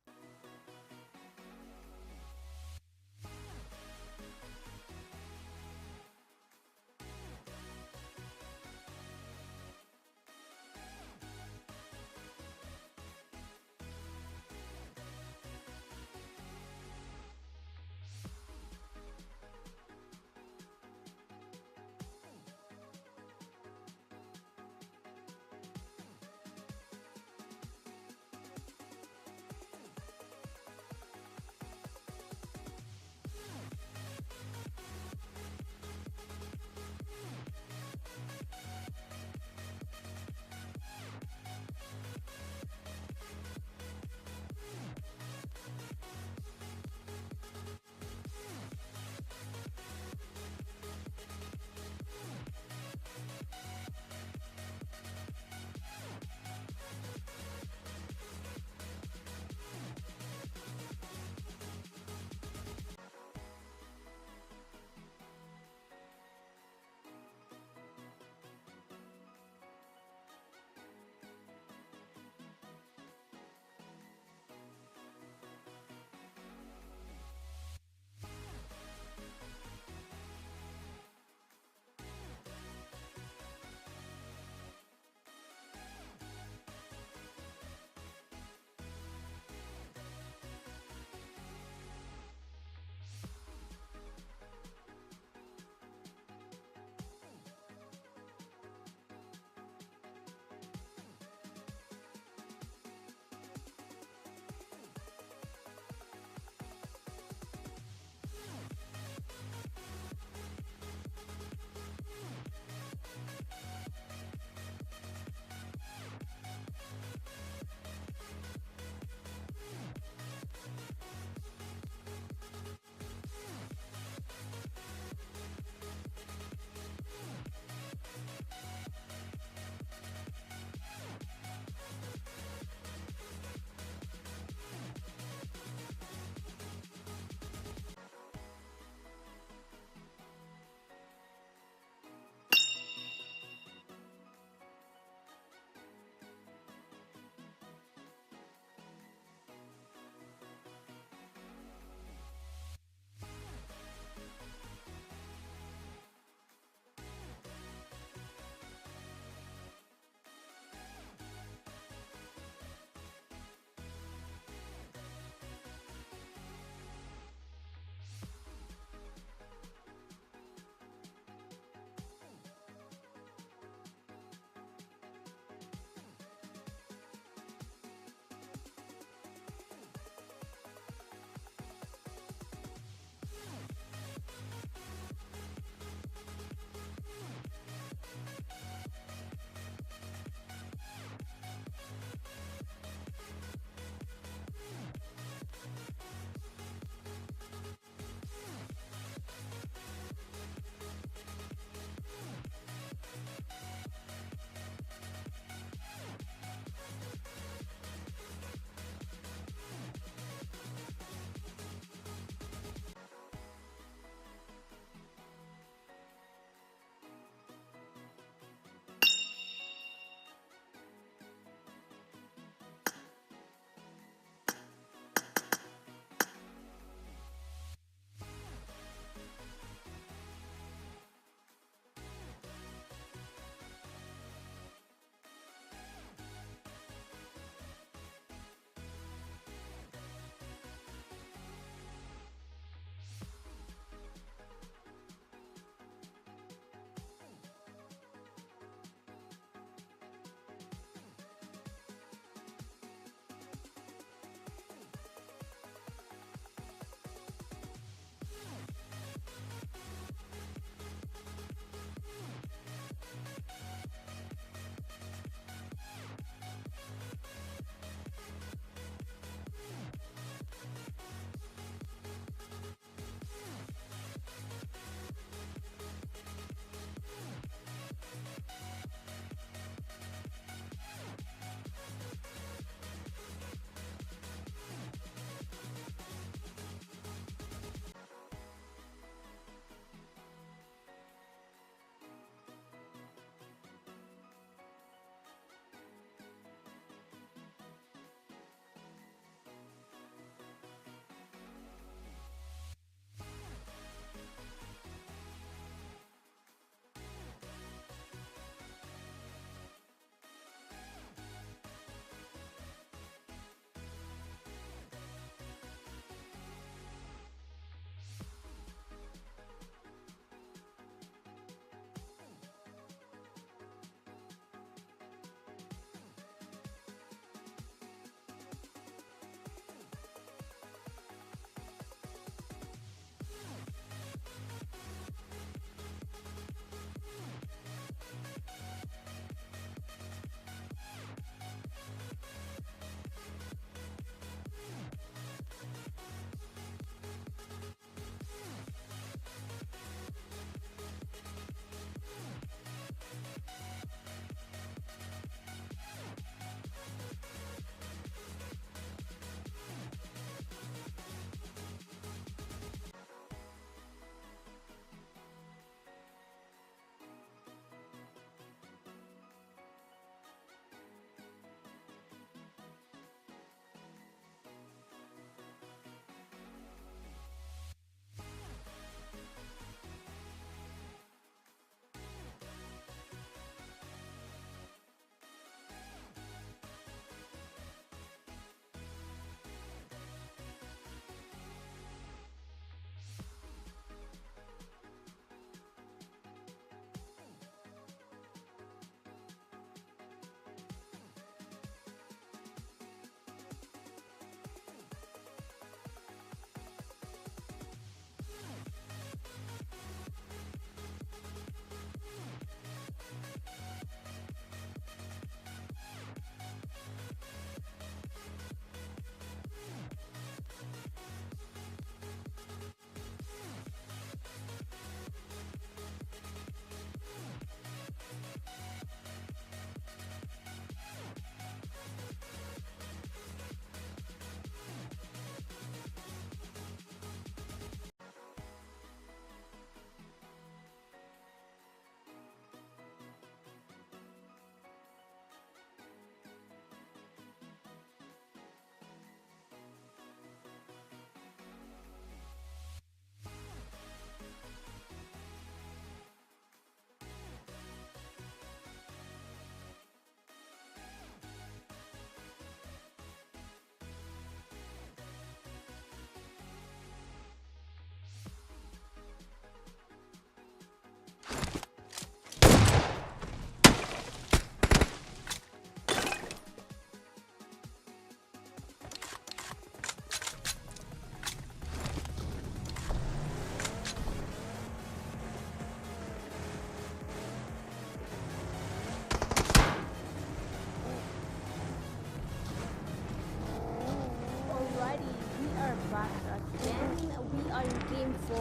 are in game 4,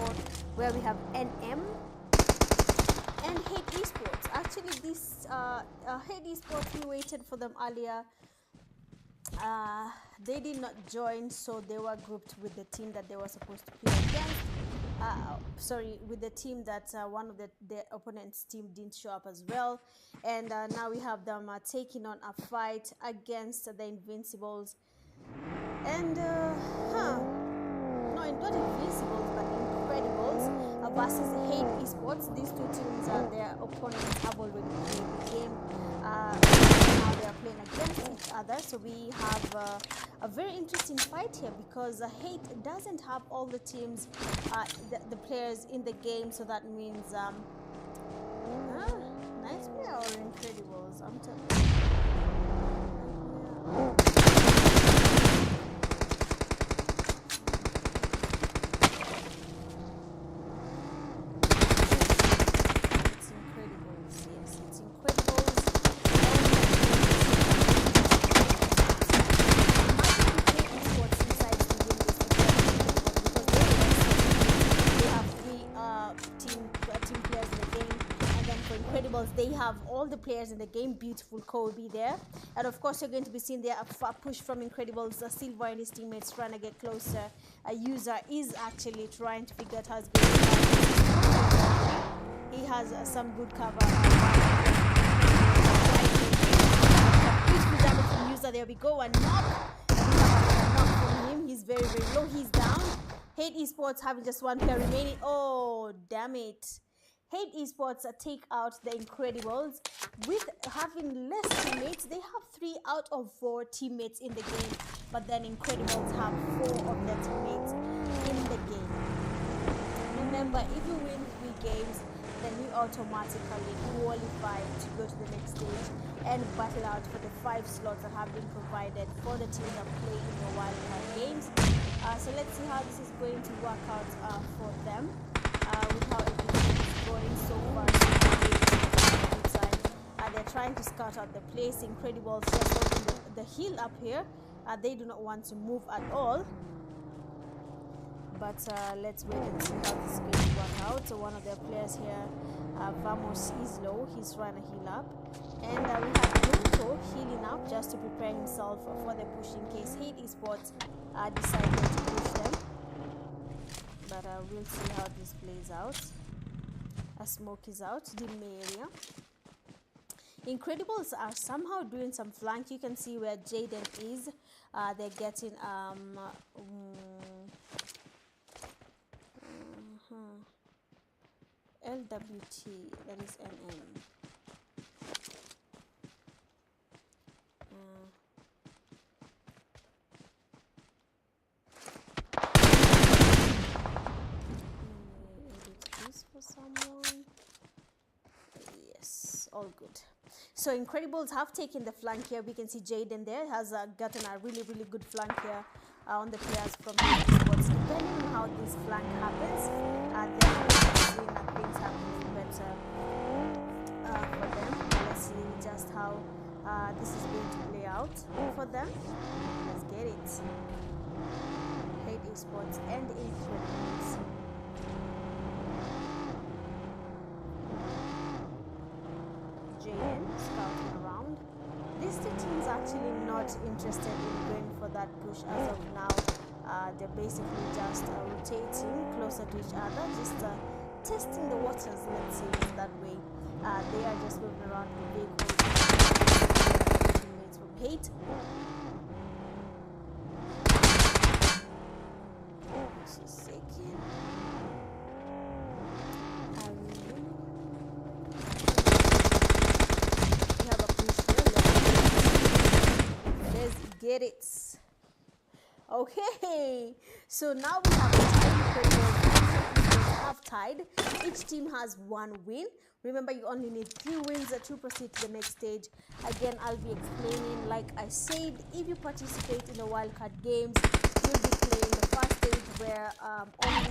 where we have NM and Hate Esports. Actually, this Hate Esports, we waited for them earlier. They did not join, so they were grouped with the team that they were supposed to play against. Sorry, with the team that one of the opponent's team didn't show up as well. And now we have them taking on a fight against the Invincibles. And no, not Invincibles, but Incredibles versus Hate Esports. These two teams, their opponents have already played the game. Now they are playing against each other. So we have a very interesting fight here, because Hate doesn't have all the teams, the players in the game. So that means nice player or Incredibles. I'm telling you. They have all the players in the game. Beautiful Kobe there, and of course you're going to be seeing there a push from Incredibles. Silver and his teammates trying to get closer. A user is actually trying to figure out how it's going to be. He has some good cover. Beautiful damage from user. There we go, and knock. We have a knock from him. He's very low. He's down. Hate Esports having just one player remaining. Oh, damn it. Hate Esports take out the Incredibles with having less teammates. They have 3 out of 4 teammates in the game, but then Incredibles have 4 of their teammates in the game. Remember, if you win 3 games, then you automatically qualify to go to the next stage and battle out for the 5 slots that have been provided for the teams that play in the wildcard games. So let's see how this is going to work out for them, with how everything is going so far. They're trying to scout out the place. Incredibles just holding the hill up here. They do not want to move at all. But let's wait and see how this is going to work out. So one of their players here, Vamos, is low. He's trying to heal up. And we have Lunto healing up just to prepare himself for the push in case Hate Esports decided to push them. But we'll see how this plays out. A smoke is out, the area. Incredibles are somehow doing some flank. You can see where Jaden is. They're getting LWT, that is NM. For someone. Yes, all good. So Incredibles have taken the flank here. We can see Jaden there has gotten a really good flank here on the players from the Esports. Depending on how this flank happens, then we'll see things happening better for them. Let's see just how this is going to play out for them. Let's get it. Hate Esports and Incredibles. Jaden scouting around. These two teams actually not interested in going for that push as of now. They're basically just rotating closer to each other, just testing the waters, let's say it that way. They are just moving around the vehicles. Teammates from Hate. Just a second. Get it. Okay, so now we have half tied. Each team has 1 win. Remember, you only need 3 wins to proceed to the next stage. Again, I'll be explaining, like I said, if you participate in the wildcard games, you'll be playing the first stage where only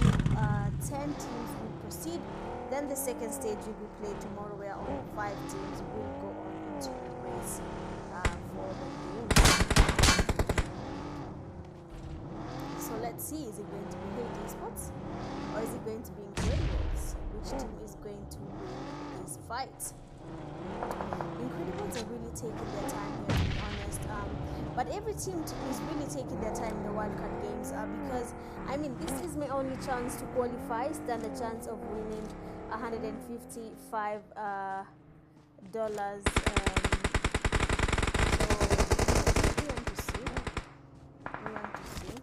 10 teams will proceed. Then the second stage will be played tomorrow, where only 5 teams will go on into the race for the game. So So let's see, is it going to be Hate Esports or is it going to be Incredibles? Which team is going to win this fight? Incredibles are really taking their time here, to be honest. But every team is really taking their time in the wildcard games because, I mean, this is my only chance to qualify, stand a chance of winning $155. So we want to see. We want to see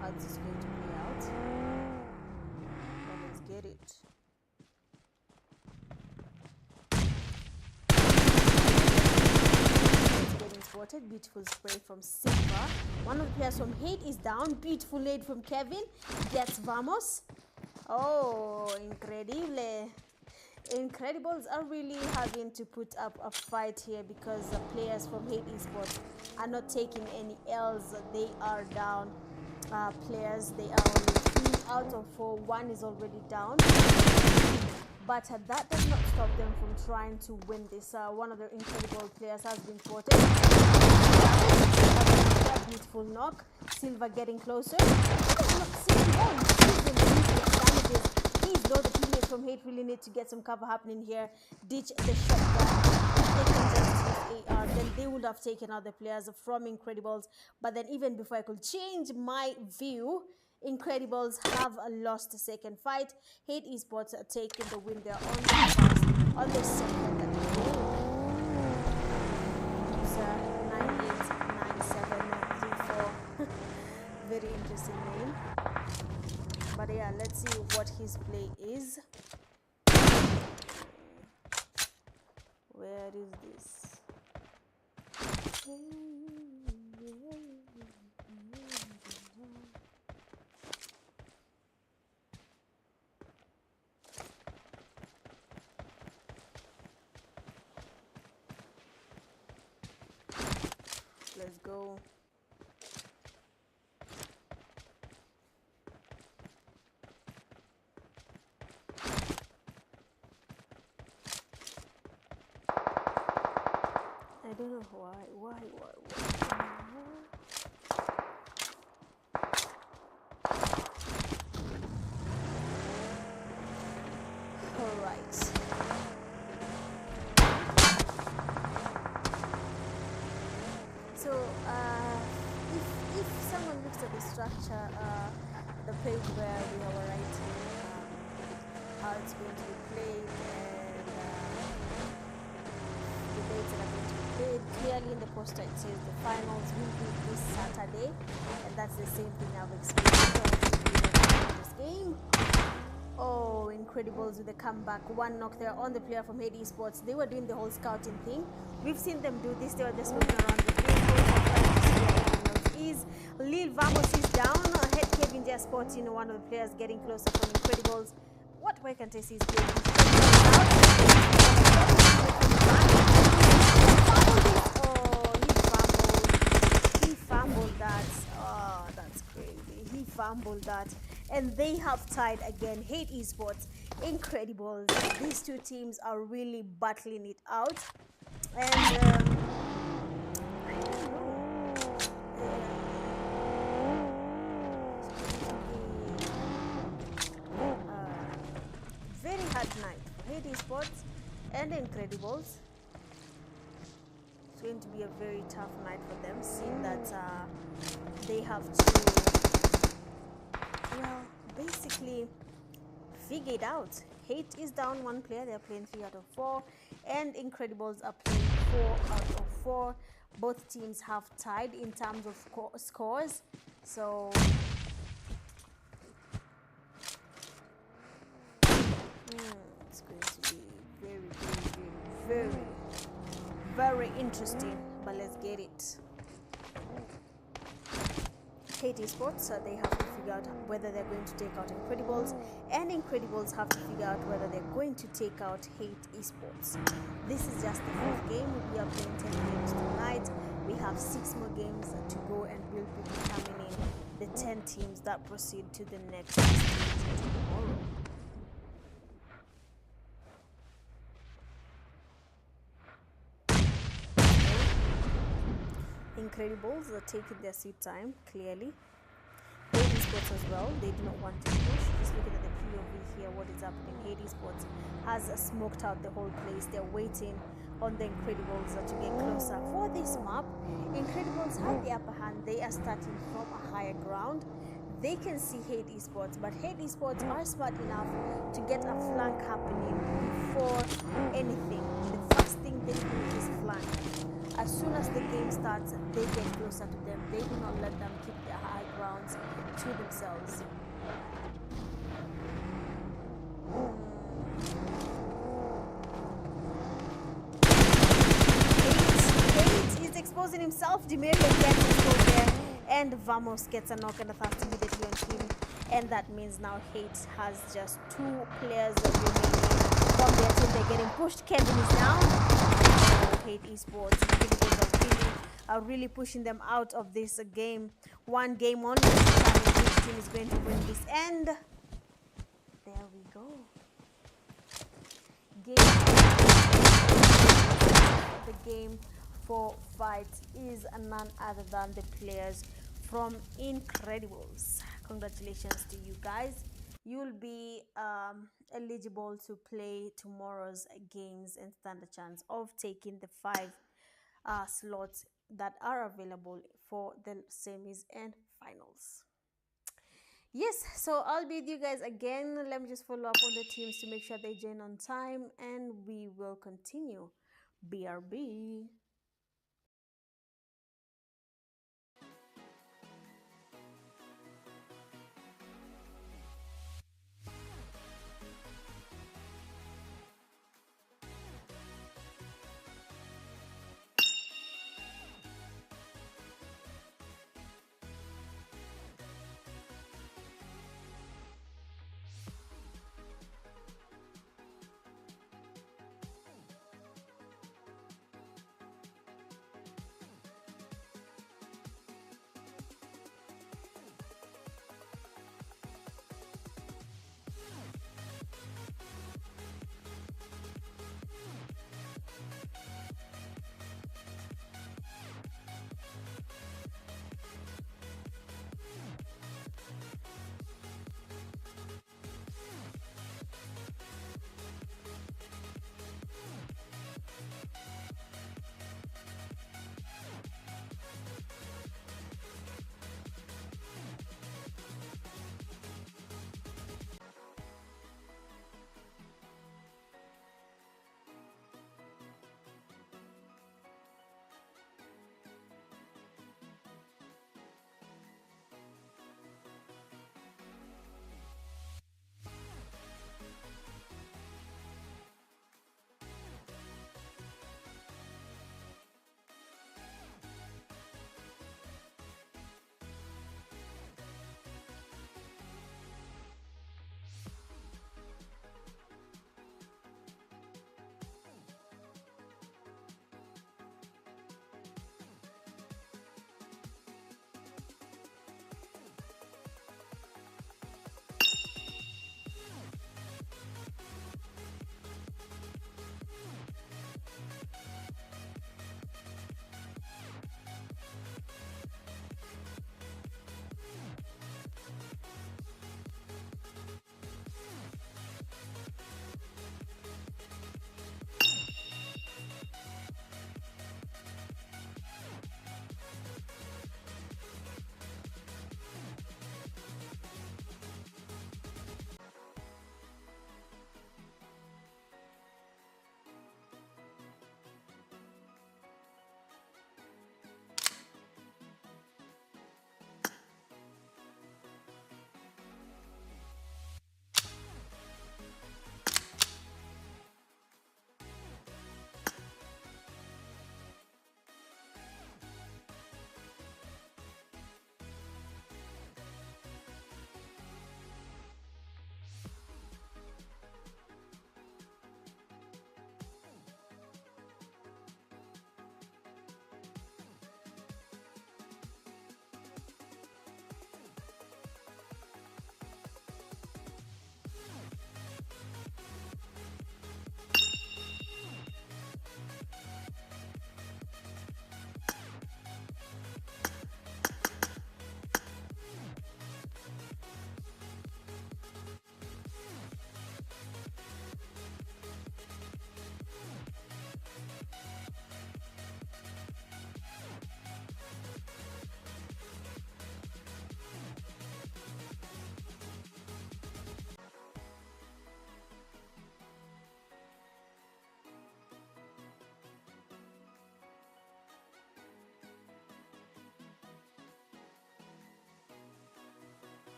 how this is going to play out. But let's get it. Spotted. Beautiful spray from Silva. One of the players from Hate is down. Beautiful nade from Kevin. Gets Vamos. Oh, incredible. Incredibles are really having to put up a fight here because the players from Hate Esports are not taking any L's. They are down. Players, they are only 3 out of 4. One is already down. But that does not stop them from trying to win this. One of the incredible players has been spotted. Beautiful knock. Silva getting closer. Please, though, the teammates from Hate really need to get some cover happening here. Ditch the shotgun. They can just use AR. Then they would have taken out the players from Incredibles. But then even before I could change my view, Incredibles have lost the second fight. Hate Esports are taking the win there on the first, on the second game. It's 989734. Very interesting name. But yeah, let's see what his play is. Where is this? Let's go. I don't know why. All right. So, if someone looks at the structure, the page where we are writing how it's going to be played and the dates that are going to be played, clearly in the poster it says the finals will be this Saturday, and that's the same thing I've experienced in this game. Oh, Incredibles with a comeback. One knock there on the player from Hate Esports. They were doing the whole scouting thing. We've seen them do this. They were just moving around the field. Is Lil Vamos is down. Head Kevin there spotting one of the players getting closer from Incredibles. What? Why can't I see his play? He fumbled that. Oh, that's crazy. He fumbled that. And they have tied again. Hate Esports, Incredibles. These two teams are really battling it out. And I don't know. Very hard night for Hate Esports and Incredibles. It's going to be a very tough night for them, seeing that they have to, well, basically figure it out. Hate is down one player. They're playing 3 out of 4, and Incredibles are playing 4 out of 4. Both teams have tied in terms of scores. So it's going to be very interesting. But let's get it. Hate Esports, they have to figure out whether they're going to take out Incredibles, and Incredibles have to figure out whether they're going to take out Hate Esports. This is just the 4th game. We are playing 10 games tonight. We have 6 more games to go, and we'll be determining the 10 teams that proceed to the next stage tomorrow. Incredibles are taking their sweet time, clearly. Esports as well. They do not want to push. Just looking at the POV here, what is happening. Hate Esports has smoked out the whole place. They're waiting on the Incredibles to get closer. For this map, Incredibles have the upper hand. They are starting from a higher ground. They can see Hate Esports, but Hate Esports are smart enough to get a flank happening before anything. The first thing they do is flank. As soon as the game starts, they get closer to them. They do not let them keep their high grounds to themselves. Hate is exposing himself. Demirio gets exposed there, and Vamos gets a knock and a thrust immediately on him. And that means now Hate has just 2 players remaining from their team. They're getting pushed. Kevin is down. Hate Esports are really pushing them out of this game. 1 game only. Which team is going to win this? And there we go. The game for fight is none other than the players from Incredibles. Congratulations to you guys. You'll be eligible to play tomorrow's games and stand a chance of taking the 5 slots that are available for the semis and finals. Yes, so I'll be with you guys again. Let me just follow up on the teams to make sure they join on time, and we will continue. BRB.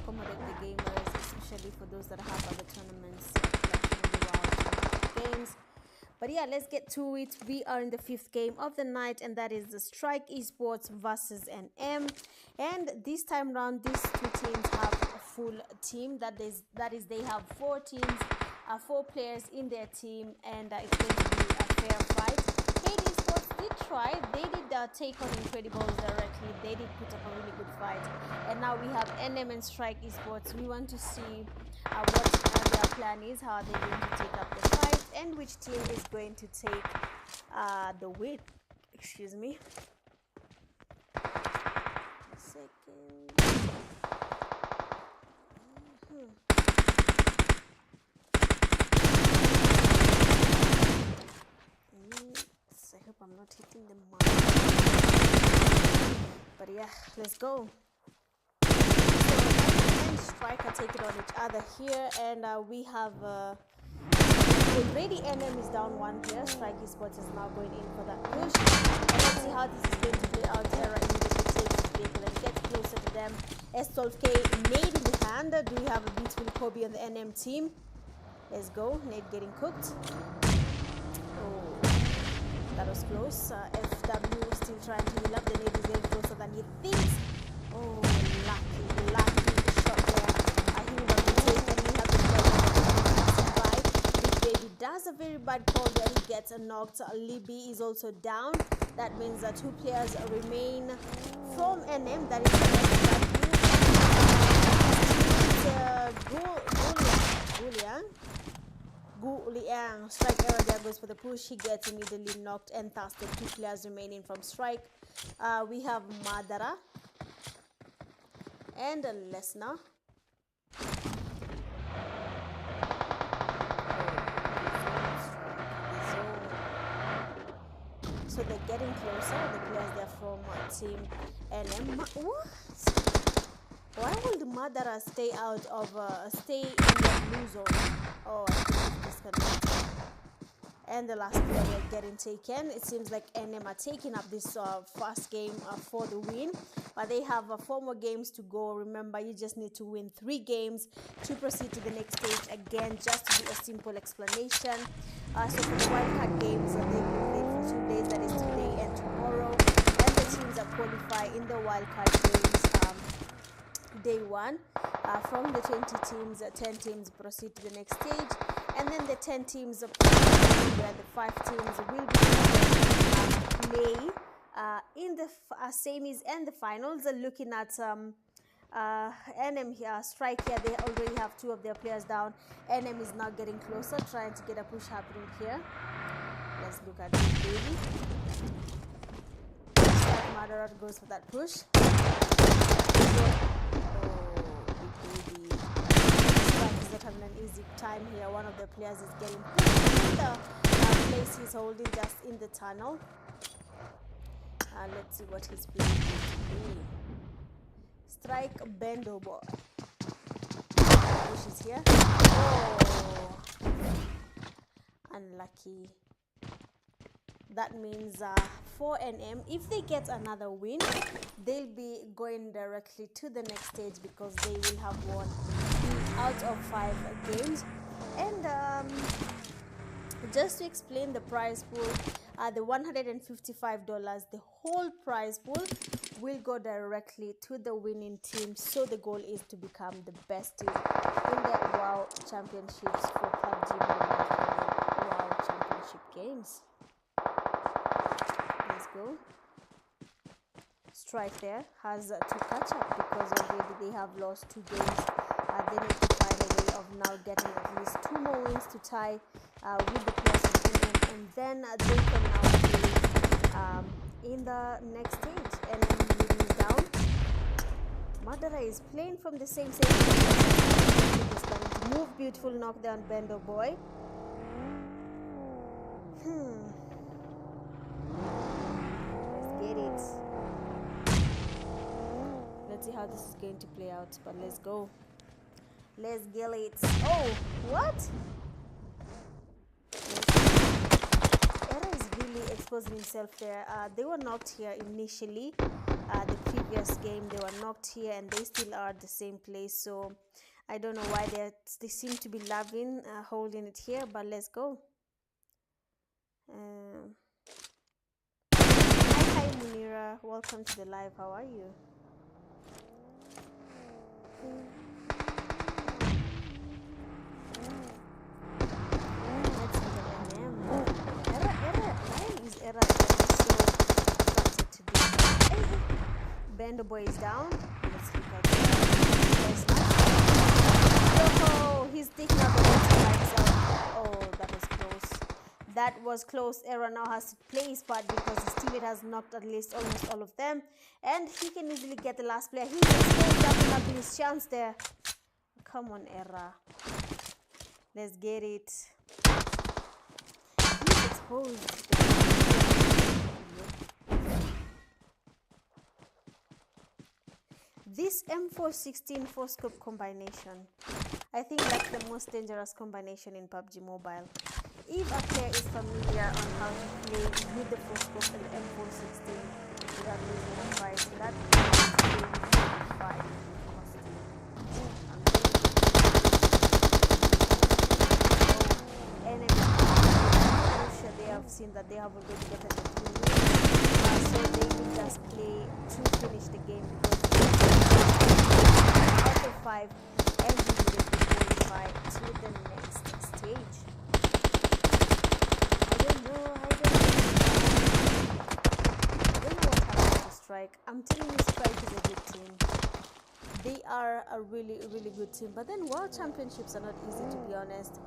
accommodate the gamers, especially for those that have other tournaments like maybe games. But yeah, let's get to it. We are in the 5th game of the night, and that is the Strike Esports versus NM. And this time round, these two teams have a full team. That is, they have 4 teams, 4 players in their team, and it's going to be a fair fight. Hate Esports did try. They did take on Incredibles directly. They did put up a really good fight. And now we have NM and Strike Esports. We want to see what their plan is, how they're going to take up the fight, and which team is going to take the win. Excuse me. A second. I hope I'm not hitting the mark. But yeah, let's go. So NM and Strike are taking on each other here, and we have already NM is down 1 player. Strike Esports is now going in for that push. And let's see how this is going to play out. Era immediately takes the vehicle and gets closer to them. S12K nade in the hand. Do we have a beautiful Kobe on the NM team? Let's go. Nade getting cooked. Oh, that was close. FW still trying to heal up. The nade is getting closer than he thinks. Oh, lucky shot there. I think that will take, and we have the Baby does a very bad call there. He gets a knocked. Libby is also down. That means that 2 players remain from NM. That is Guliang. Strike error there goes for the push. He gets immediately knocked, and thus the 2 players remaining from Strike. We have Madara and Lesnar. So they're getting closer. The players there from team NM. What? Why would Madara stay out of stay in the blue zone? Oh, I think it's disconnected. And the last player we're getting taken. It seems like NM are taking up this first game for the win, but they have 4 more games to go. Remember, you just need to win 3 games to proceed to the next stage. Again, just to do a simple explanation. So for the wildcard games, they will play for 2 days. That is today and tomorrow. And the teams that qualify in the wildcard games day 1. From the 20 teams, 10 teams proceed to the next stage, and then the 10 teams where the 5 teams will be play in the semis and the finals. Looking at NM here, Strike here, they already have 2 of their players down. NM is now getting closer, trying to get a push happening here. Let's look at this baby. Madara goes for that push. Having an easy time here. One of the players is getting in the place he's holding, just in the tunnel. Let's see what his plan is to be. Strike Bendo boy. Push is here. Oh, unlucky. That means for NM, if they get another win, they'll be going directly to the next stage because they will have won 3 out of 5 games. And just to explain the prize pool, the $155, the whole prize pool will go directly to the winning team. So the goal is to become the best team in the WoW Championships for PUBG WoW Championship games. Let's go. Strike there has to catch up because already they have lost 2 games. They need to find a way of now getting at least 2 more wins to tie with the players of NM, and then they can now play in the next stage. NM leading it down. Madara is playing from the same stage. He's going to move. Beautiful knockdown, Bendo boy. Let's get it. Let's see how this is going to play out, but let's go. Let's get it. Oh, what? Era is really exposing himself there. They were knocked here initially. the previous game. They were knocked here and they still are at the same place. So I don't know why they seem to be loving holding it here, but let's go. Hi Munira, welcome to the live. How are you? Let's see the NM. Why is Era so attracted to this? Hey. Bando boy is down. Let's look at that. Oh, he's taking out the water by himself. Oh, that was close. That was close. Era now has to play his part because his teammate has knocked at least almost all of them. And he can easily get the last player. He just doubling up his chance there. Come on, Era. Let's get it. He's exposed. This M416 4-scope combination, I think that's the most dangerous combination in PUBG Mobile. If a player is familiar on how to play with the 4-scope and the M416 without losing a fight, that is really fight. Enemy, I'm sure they have seen that they have already gotten the 2 wins, so they will just play to finish the game because out of 5 and we will qualify to the next stage. I don't know what happened to Strike. I'm telling you, Strike is a good team. They are a really good team, but then World Championships are not easy, to be honest,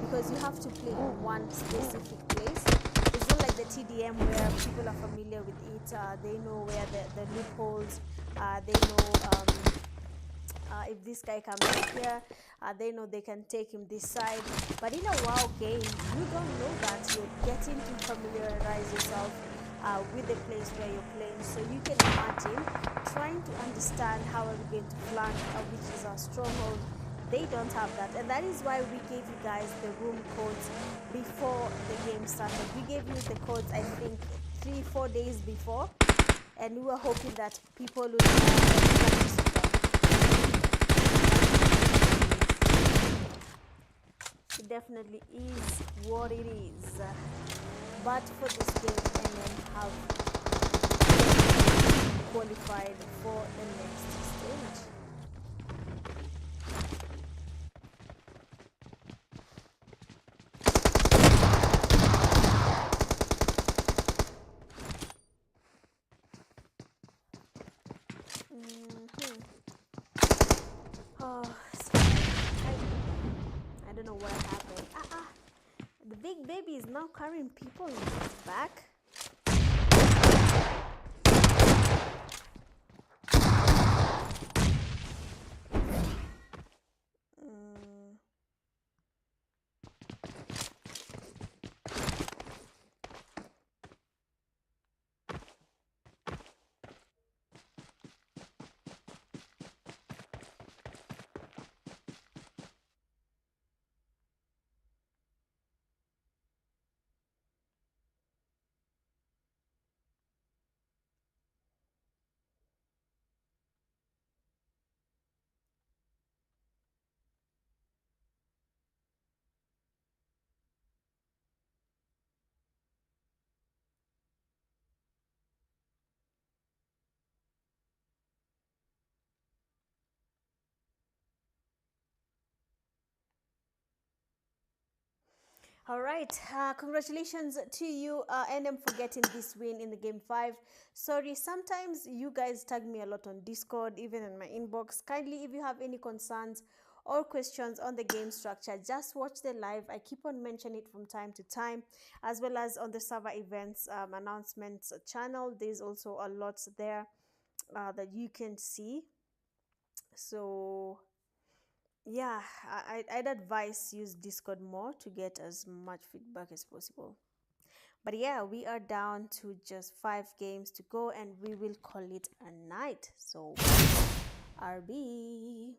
because you have to play in one specific place. It's not like the TDM where people are familiar with it. They know where the loopholes, they know if this guy comes up here, they know they can take him this side. But in a WoW game, you don't know that. You're getting to familiarize yourself with the place where you're playing. So you can imagine trying to understand how are we going to flank, which is our stronghold. They don't have that, and that is why we gave you guys the room codes before the game started. We gave you the codes, I think, 3-4 days before, and we were hoping that people would practice. It definitely is what it is, but for this game, NM have qualified for the next stage. Oh, I don't know what happened. The big baby is now carrying people on his back. All right, congratulations to you, NM, for getting this win in the game 5. Sorry, sometimes you guys tag me a lot on Discord, even in my inbox. Kindly, if you have any concerns or questions on the game structure, just watch the live. I keep on mentioning it from time to time, as well as on the server events announcements channel. There's also a lot there that you can see. So yeah, I'd advise use Discord more to get as much feedback as possible. But yeah, we are down to just 5 games to go and we will call it a night. So RB.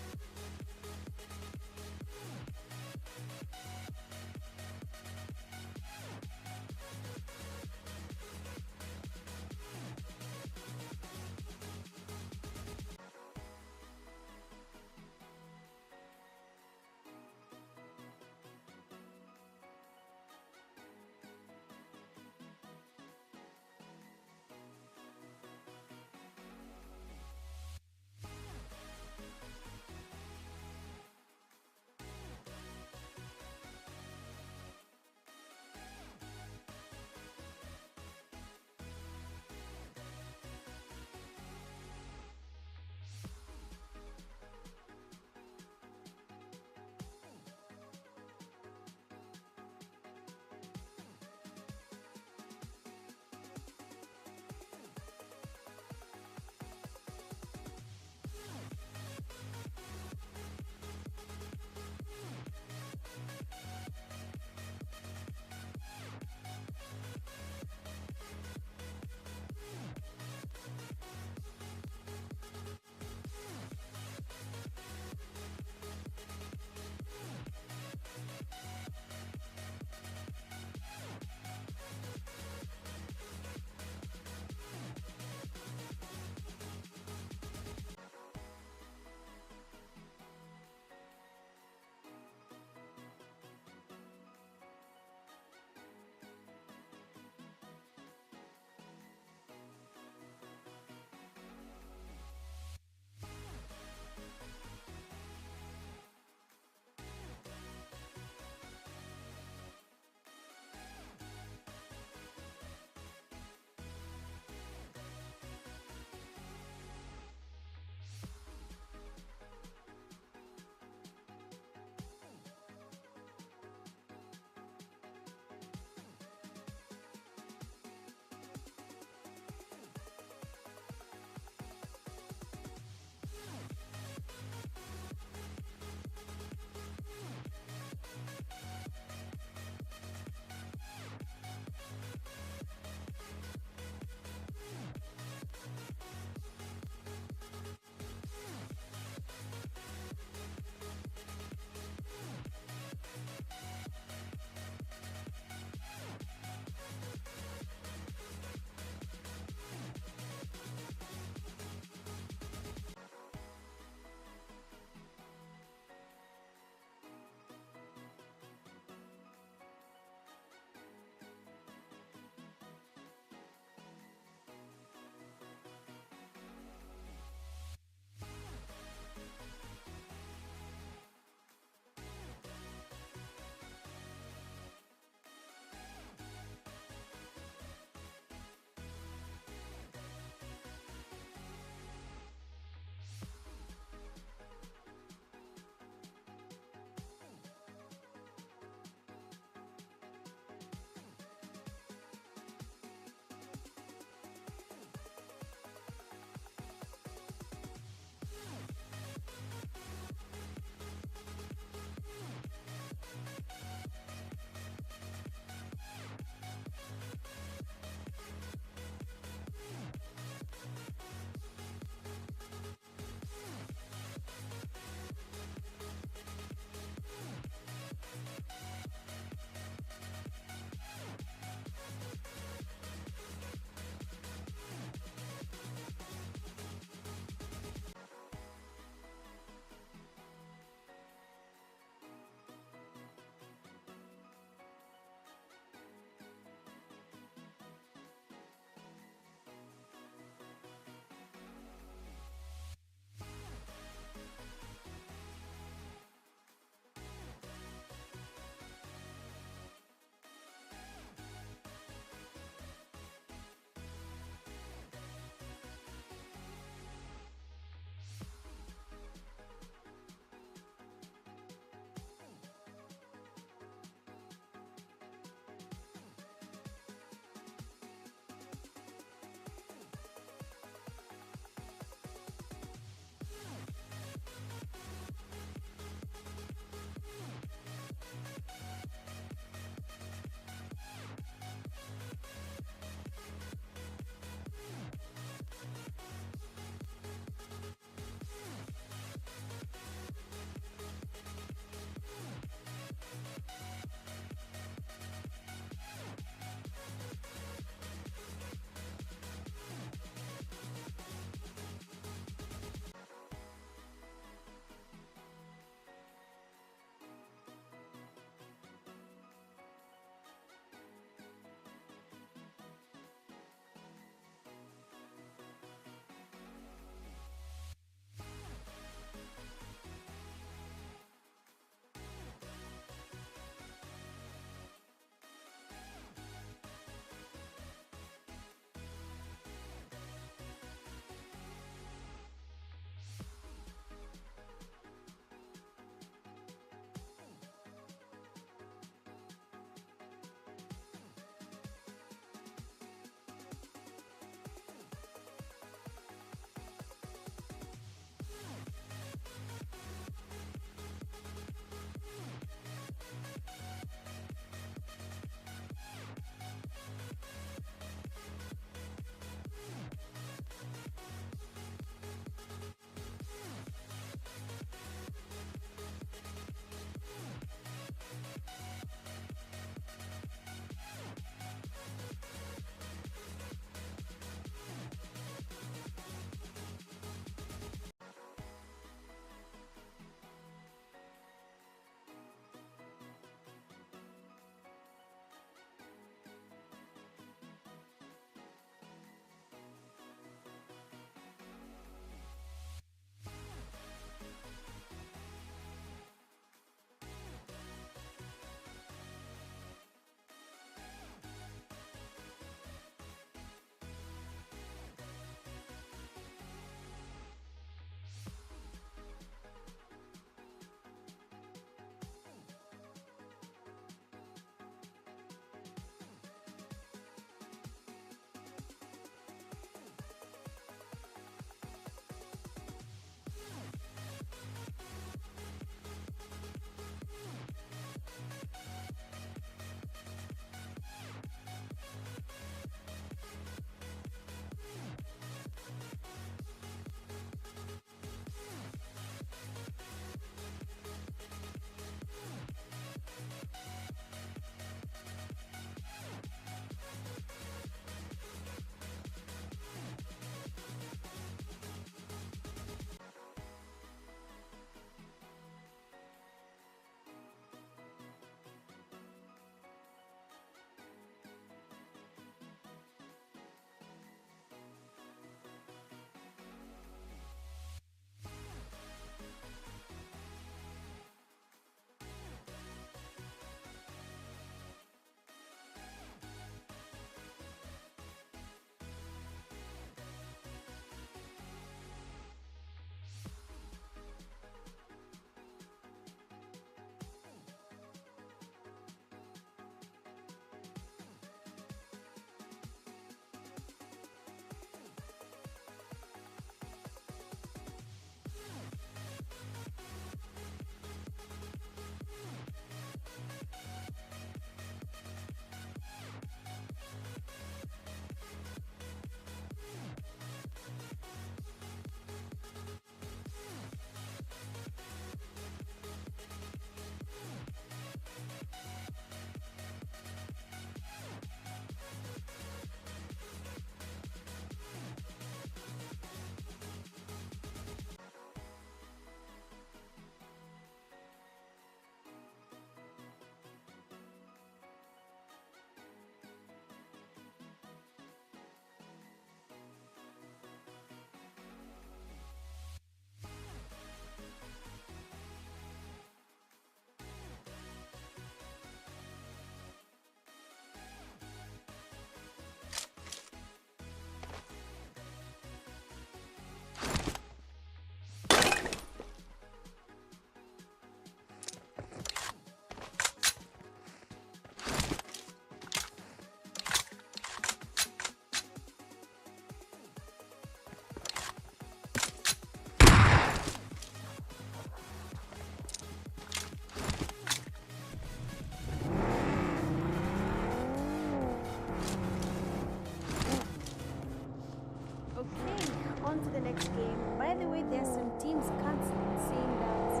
next game. By the way, there are some teams canceling, saying that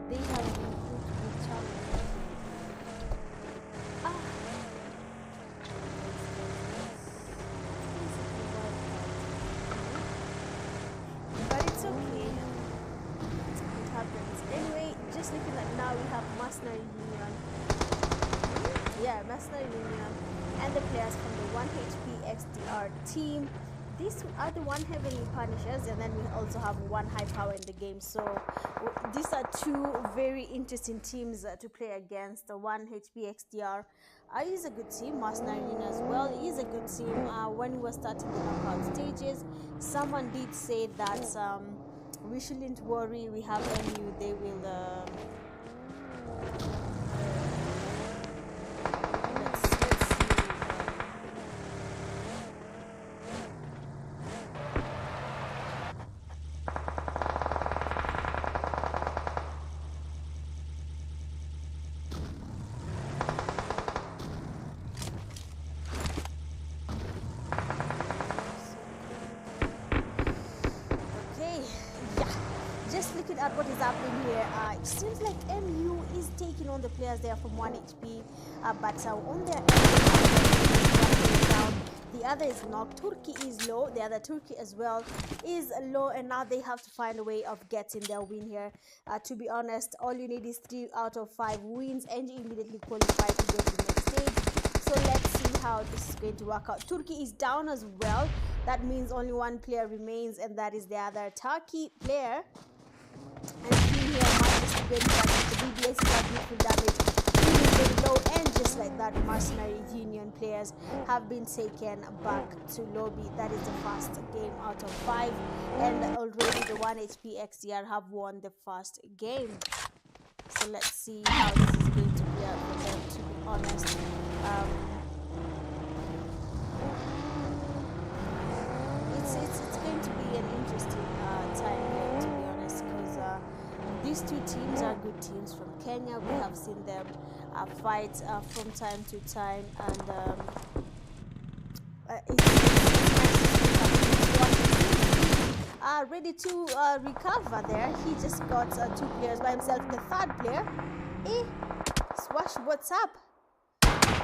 they have been put with challenges. But it's okay. It happens. Anyway, just looking at now, we have Mercenary Union. Yeah, Mercenary Union. And the players from the 1 HP XDR team. These are the 1 Heavenly Punishers, and then we also have 1 High Power in the game. So these are 2 very interesting teams to play against. The 1 HP XDR is a good team. Mercenary Union as well is a good team. When we were starting the knockout stages, someone did say that we shouldn't worry. We have MU. They will. Let's see. Just looking at what is happening here, it seems like MU is taking on the players there from 1 HP, but on their end, down. The other is knocked. Turkey is low. The other Turkey as well is low, and now they have to find a way of getting their win here. To be honest, all you need is 3 out of 5 wins, and you immediately qualify to go to the next stage. So let's see how this is going to work out. Turkey is down as well. That means only 1 player remains, and that is the other Turkey player. And team here minus 20, but the BBS got beautiful damage. Team is very low, and just like that, Mercenary Union players have been taken back to lobby. That is the first game out of 5, and already the 1 HP XDR have won the first game. So let's see how this is going to play out for them, to be honest. It's going to be an interesting time here, to be honest, because these 2 teams are good teams from Kenya. We have seen them fight from time to time, and it's ready to recover there. He just got 2 players by himself. The 3rd player, Swash, what's up?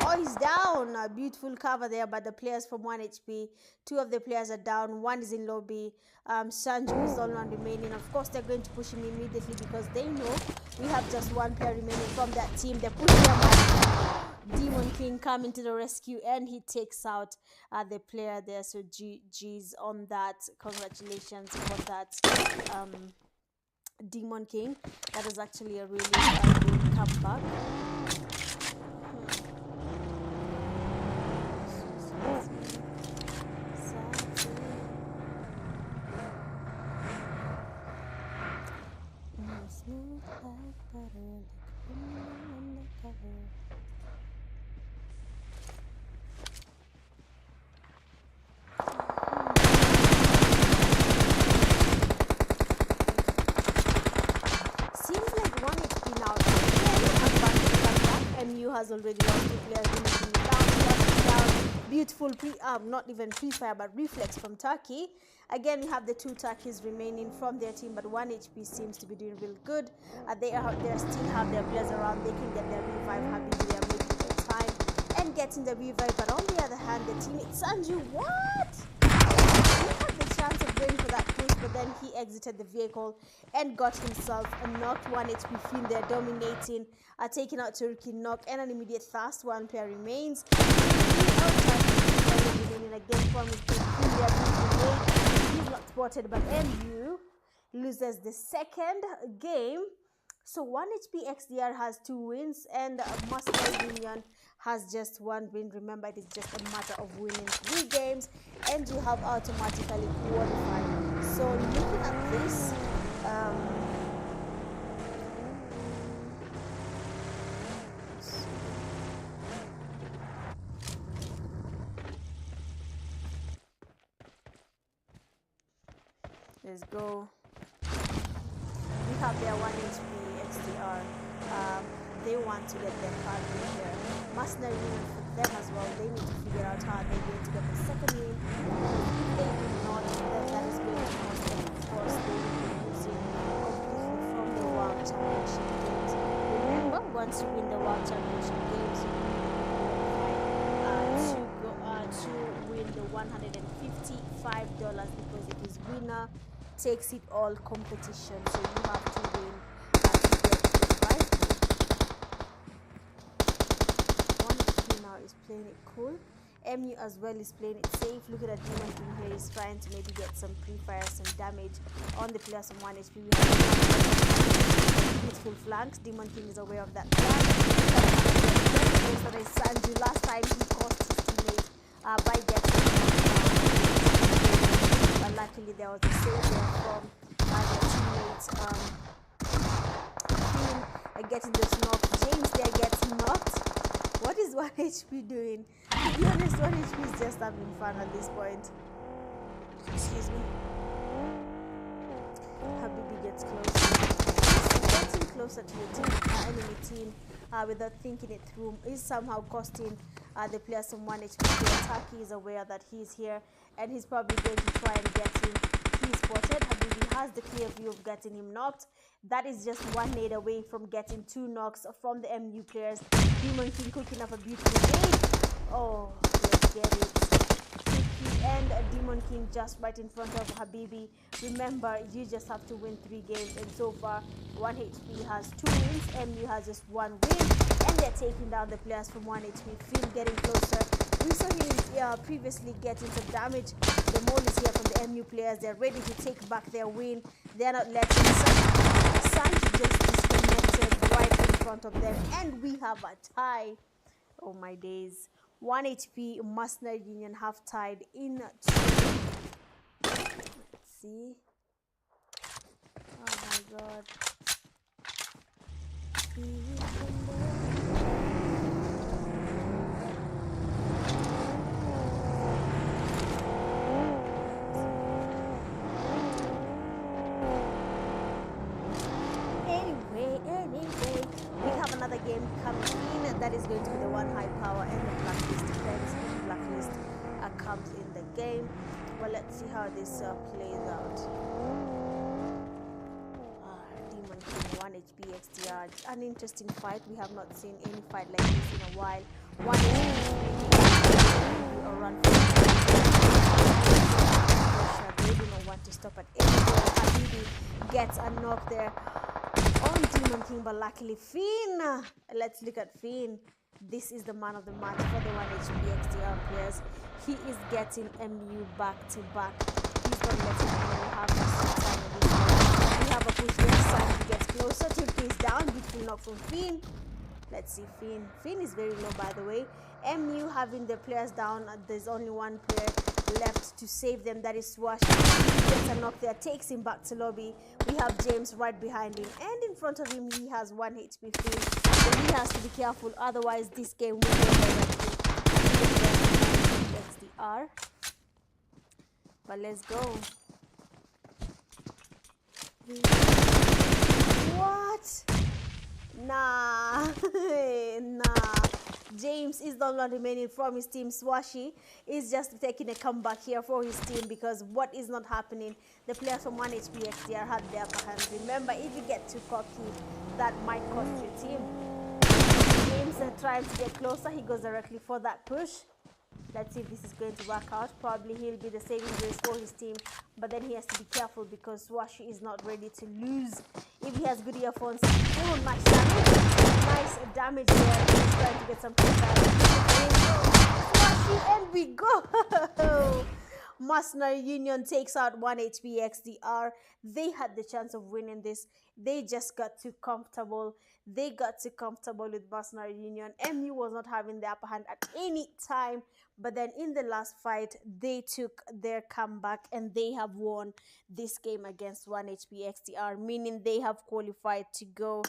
Oh, he's down. A beautiful cover there, but the players from 1 HP, 2 of the players are down. 1 is in lobby. Sanju is the only one remaining. Of course, they're going to push him immediately because they know we have just 1 player remaining from that team. They're pushing him. Demon King coming to the rescue, and he takes out the player there. So GG's on that. Congratulations for that, Demon King. That is actually a really good comeback. Smooth like butter, like undercover. Seems like 1 HP now. MU has already lost 2 players. Down. Beautiful not even pre-fire, but reflex from Turkey. Again, we have the 2 Turkeys remaining from their team, but 1 HP seems to be doing real good. They still have their players around. They can get their revive. Happy they are making their time and getting the revive. But on the other hand, the teammate Sanju, what? He had the chance of going for that push, but then he exited the vehicle and got himself a knocked 1 HP Finn there, dominating, taking out Turkey, knock, and an immediate fast. 1 player remains. Again from his he's not spotted, but MU loses the 2nd game. So 1 HP XDR has 2 wins, and Mercenary Union has just 1 win. Remember, it is just a matter of winning 3 games, and you have automatically qualified. So looking at this, let's go. We have their 1 HP XDR. They want to get their card in here. Mercenary Union for them as well. They need to figure out how they're going to get the 2nd win. If they do not, then that is of course, they will be using completely from the World Championship games. Remember, once you win the World Championship games, you qualify to win the $155 because it is winner takes it all competition. So you have to win to get it, right? One team now is playing it cool. MU as well is playing it safe. Look at that Demon King here. He's trying to maybe get some pre-fire, some damage on the players from 1 HP. We have beautiful flanks. Demon King is aware of that flank. So they Sanju last time he cost his teammate by getting but luckily there was a save there from their teammates getting this knock. James there gets knocked. What is 1 HP doing? To be honest, 1 HP is just having fun at this point. Excuse me. Habibi gets closer. Getting closer to the team, enemy team, without thinking it through, is somehow costing the players some 1 HP. The attacker is aware that he's here, and he's probably going to try and get him. He's spotted. Habibi has the clear view of getting him knocked. That is just 1 nade away from getting 2 knocks from the MU players. Demon King cooking up a beautiful nade. Oh, let's get it. And Demon King just right in front of Habibi. Remember, you just have to win 3 games, and so far 1 HP has 2 wins, MU has just 1 win, and they're taking down the players from 1 HP. Finn getting closer. We saw him previously getting some damage. The mole is here from the MU players. They're ready to take back their win. They're not letting Sanji just disconnected right in front of them, and we have a tie. Oh my days. 1 HP, Mercenary Union have tied in 2. Let's see. Oh my god. Anyway, we have another game coming in. That is going to be the one high power and the blacklist defense. The blacklist comes in the game. Well, let's see how this plays out. Demon King 1 HP XTR. An interesting fight. We have not seen any fight like this in a while. 1 HP or run. They do not want to stop at any point. Habibi gets a knock there on Demon King, but luckily Finn. Let's look at Finn. This is the man of the match for the 1 HP XDR players. He is getting MU back to back. He's not letting anyone have this time of this game. We have a push here. Sanji gets closer. Tilke is down. Beautiful knock from Finn. Let's see Finn. Finn is very low, by the way. MU having the players down. There's only 1 player left to save them. That is Swash. He gets a knock there. Takes him back to lobby. We have James right behind him. And in front of him, he has 1 HP Finn. So he has to be careful. Otherwise, this game will go directly. That's the R. But let's go. What? Nah. Nah. James is the one remaining from his team. Swashi is just taking a comeback here for his team because what is not happening? The players from 1 HP XDR had the upper hand. Remember, if you get too cocky, that might cost your team. James is trying to get closer. He goes directly for that push. Let's see if this is going to work out. Probably he'll be the saving grace for his team, but then he has to be careful because Swashi is not ready to lose. If he has good earphones, oh, nice damage. Nice damage there. He's trying to get some Swashi, and we go. Mercenary Union takes out 1 HP XDR. They had the chance of winning this. They just got too comfortable. They got too comfortable with Mercenary Union. MU was not having the upper hand at any time. But then in the last fight, they took their comeback and they have won this game against 1 HP XDR, meaning they have qualified to go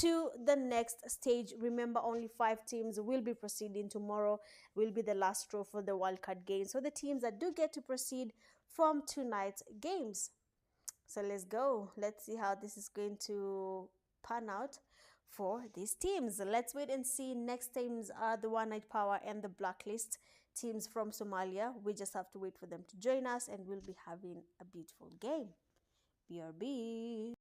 to the next stage. Remember, only 5 teams will be proceeding. Tomorrow will be the last draw for the wildcard game. So the teams that do get to proceed from tonight's games. So let's go. Let's see how this is going to pan out for these teams. Let's wait and see. Next teams are the 1 Night Power and the Blacklist. teams from Somalia. We just have to wait for them to join us and we'll be having a beautiful game. BRB.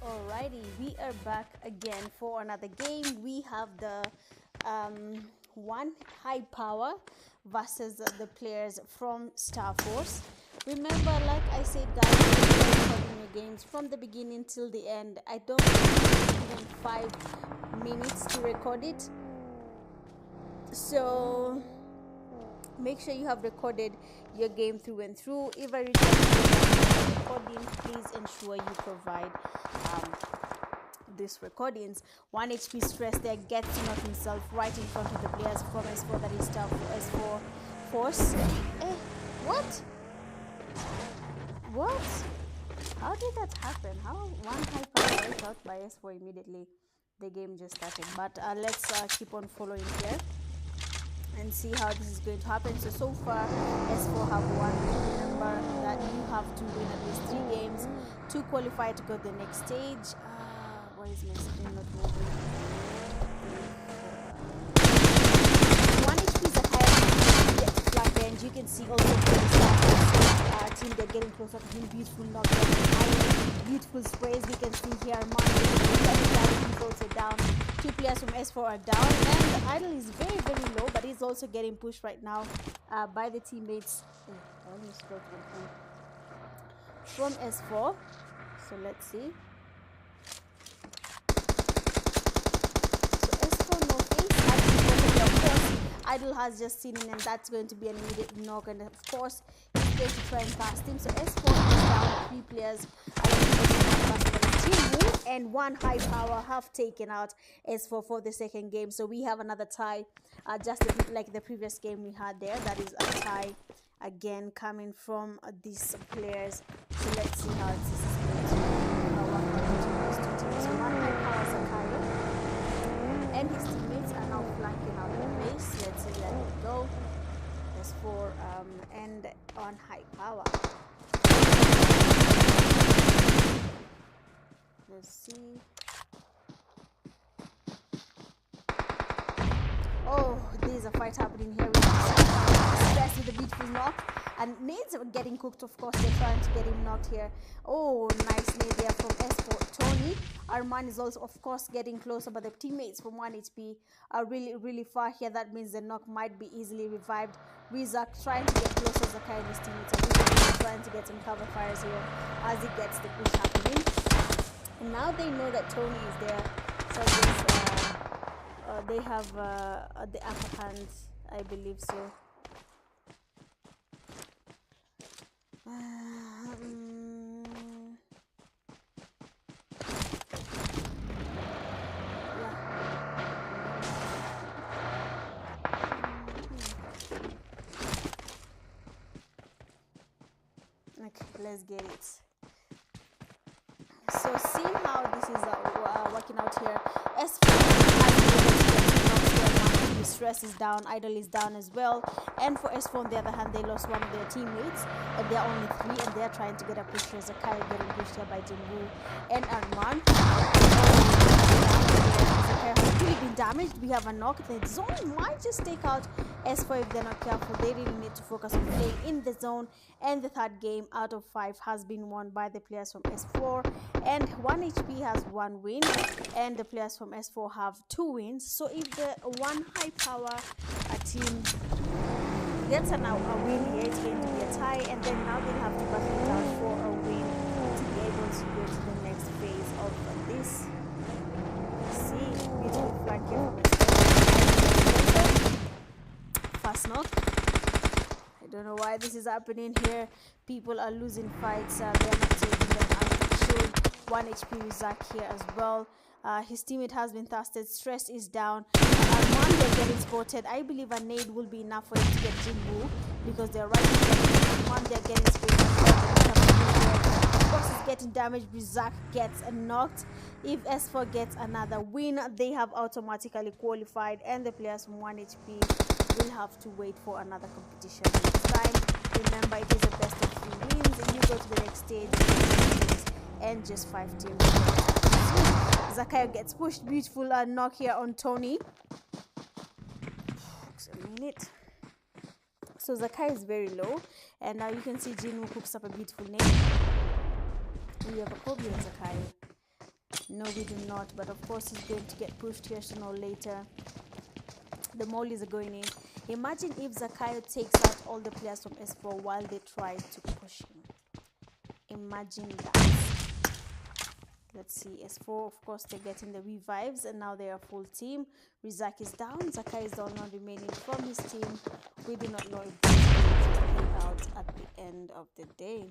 Alrighty, we are back again for another game. We have the one high power versus the players from Star Force. Remember, like I said, guys, you're recording your games from the beginning till the end. I don't think even 5 minutes to record it. So make sure you have recorded your game through and through. If I record recording, please ensure you provide these recordings. 1 HP stress there gets to knock himself right in front of the players from S4, that is Star S4 Force. What? How did that happen? How one high power went out by S4 immediately? The game just started. But let's keep on following here and see how this is going to happen. So far S4 have won. Remember that you have to win at least 3 games to qualify to go to the next stage. Why is my screen not moving? 1 HP is a higher get flank there, and you can see also for the Star team, they're getting closer to him. Beautiful knockdown, beautiful sprays. We can see here Mark is also down. 2 players from S4 are down, and the idol is very, very low, but he's also getting pushed right now by the teammates from S4. So let's see. So S4 no face, of course idol has just seen him, and that's going to be an immediate knock, and of course he's going to try and cast him. So S4 is down. 3 players and 1 high power have taken out S4 for the second game. So we have another tie, just a bit like the previous game we had there. That is a tie again coming from these players. So let's see how this is going to be. So 1 high power Zakayo and his teammates are now flanking out the base. Let's see, let it go. S4 and on high power. Let's see. Oh, there's a fight happening here with Stress with a beautiful knock, and nades are getting cooked. Of course, they're trying to get him knocked here. Oh, nice nade there from S4 Tony. Arman is also, of course, getting closer, but the teammates from 1 HP are really, really far here. That means the knock might be easily revived. Rizak trying to get closer. Zakai and his teammates are really trying to get some cover fires here as he gets the push happening. And now they know that Tony is there, so they have the upper hand, I believe so. Okay, let's get it. So seeing how this is working out here, S4 stress is down, idol is down as well, and for S4 on the other hand, they lost one of their teammates, and they're only 3, and they're trying to get a push here. Zakai getting pushed here by Jinwoo and Arman. Zakai has really been damaged. We have a knock. The zone might just take out S4 if they're not careful. They really need to focus on playing in the zone, and the 3rd game out of 5 has been won by the players from S4, and 1 HP has 1 win, and the players from S4 have 2 wins. So if the 1 high power team gets a win here, it's going to be a tie, and then now they have to battle it out for a win to be able to go to the next phase of this. See, beautiful flank here from S4. Fast knock. I don't know why this is happening here. People are losing fights. They're not taking them as they should. 1 HP with Zach here as well. His teammate has been tested. Stress is down. One, they're getting spotted. I believe a nade will be enough for him to get Jinwoo, because they're right in front of him. One, they're getting spotted. Of course, he's getting damaged. Zach gets knocked. If S4 gets another win, they have automatically qualified, and the players from 1 HP will have to wait for another competition next time. Remember, it is a best of 3 wins, and you go to the next stage and just 5 teams. Zakai gets pushed. Beautiful knock here on Tony. Just a minute. So Zakai is very low, and now you can see Jinwoo cooks up a beautiful name. We have a Pubg and Zakai. No, we do not, but of course he's going to get pushed here sooner or later. The mollies are going in. Imagine if Zakayo takes out all the players from S4 while they try to push him. Imagine that. Let's see, S4, of course, they're getting the revives, and now they are full team. Rizak is down. Zakai is the only one remaining from his team. We do not know if this is going to play out at the end of the day.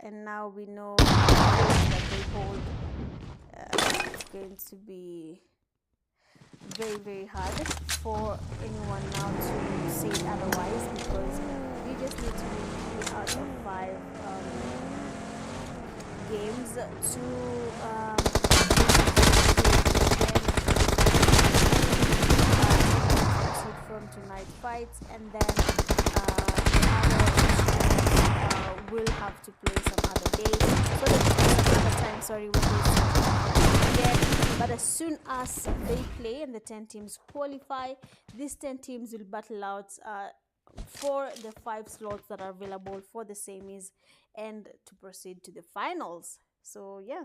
And now we know that they hold. It's going to be very, very hard for anyone now to say otherwise, because you just need to win 3 out of 5 games to from tonight fights, and then we'll have to play some other days. So some other time, sorry, we'll play again. But as soon as they play and the 10 teams qualify, these 10 teams will battle out for the 5 slots that are available for the semis and to proceed to the finals. So yeah,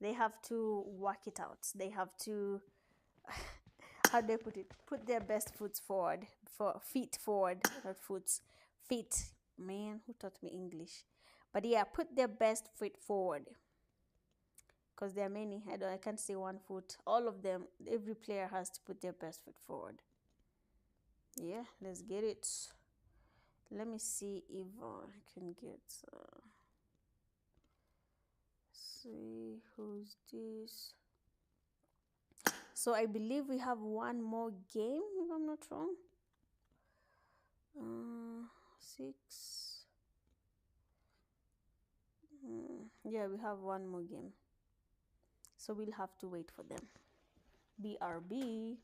they have to work it out. They have to how do I put it? Put their best foot forward, feet forward, not foots, feet. Man, who taught me English? But yeah, put their best foot forward, because there are many. I can't say one foot. All of them, every player has to put their best foot forward. Yeah, let's get it. Let me see if I can get. See who's this. So I believe we have one more game, if I'm not wrong. 6. Yeah, we have one more game. So we'll have to wait for them. BRB.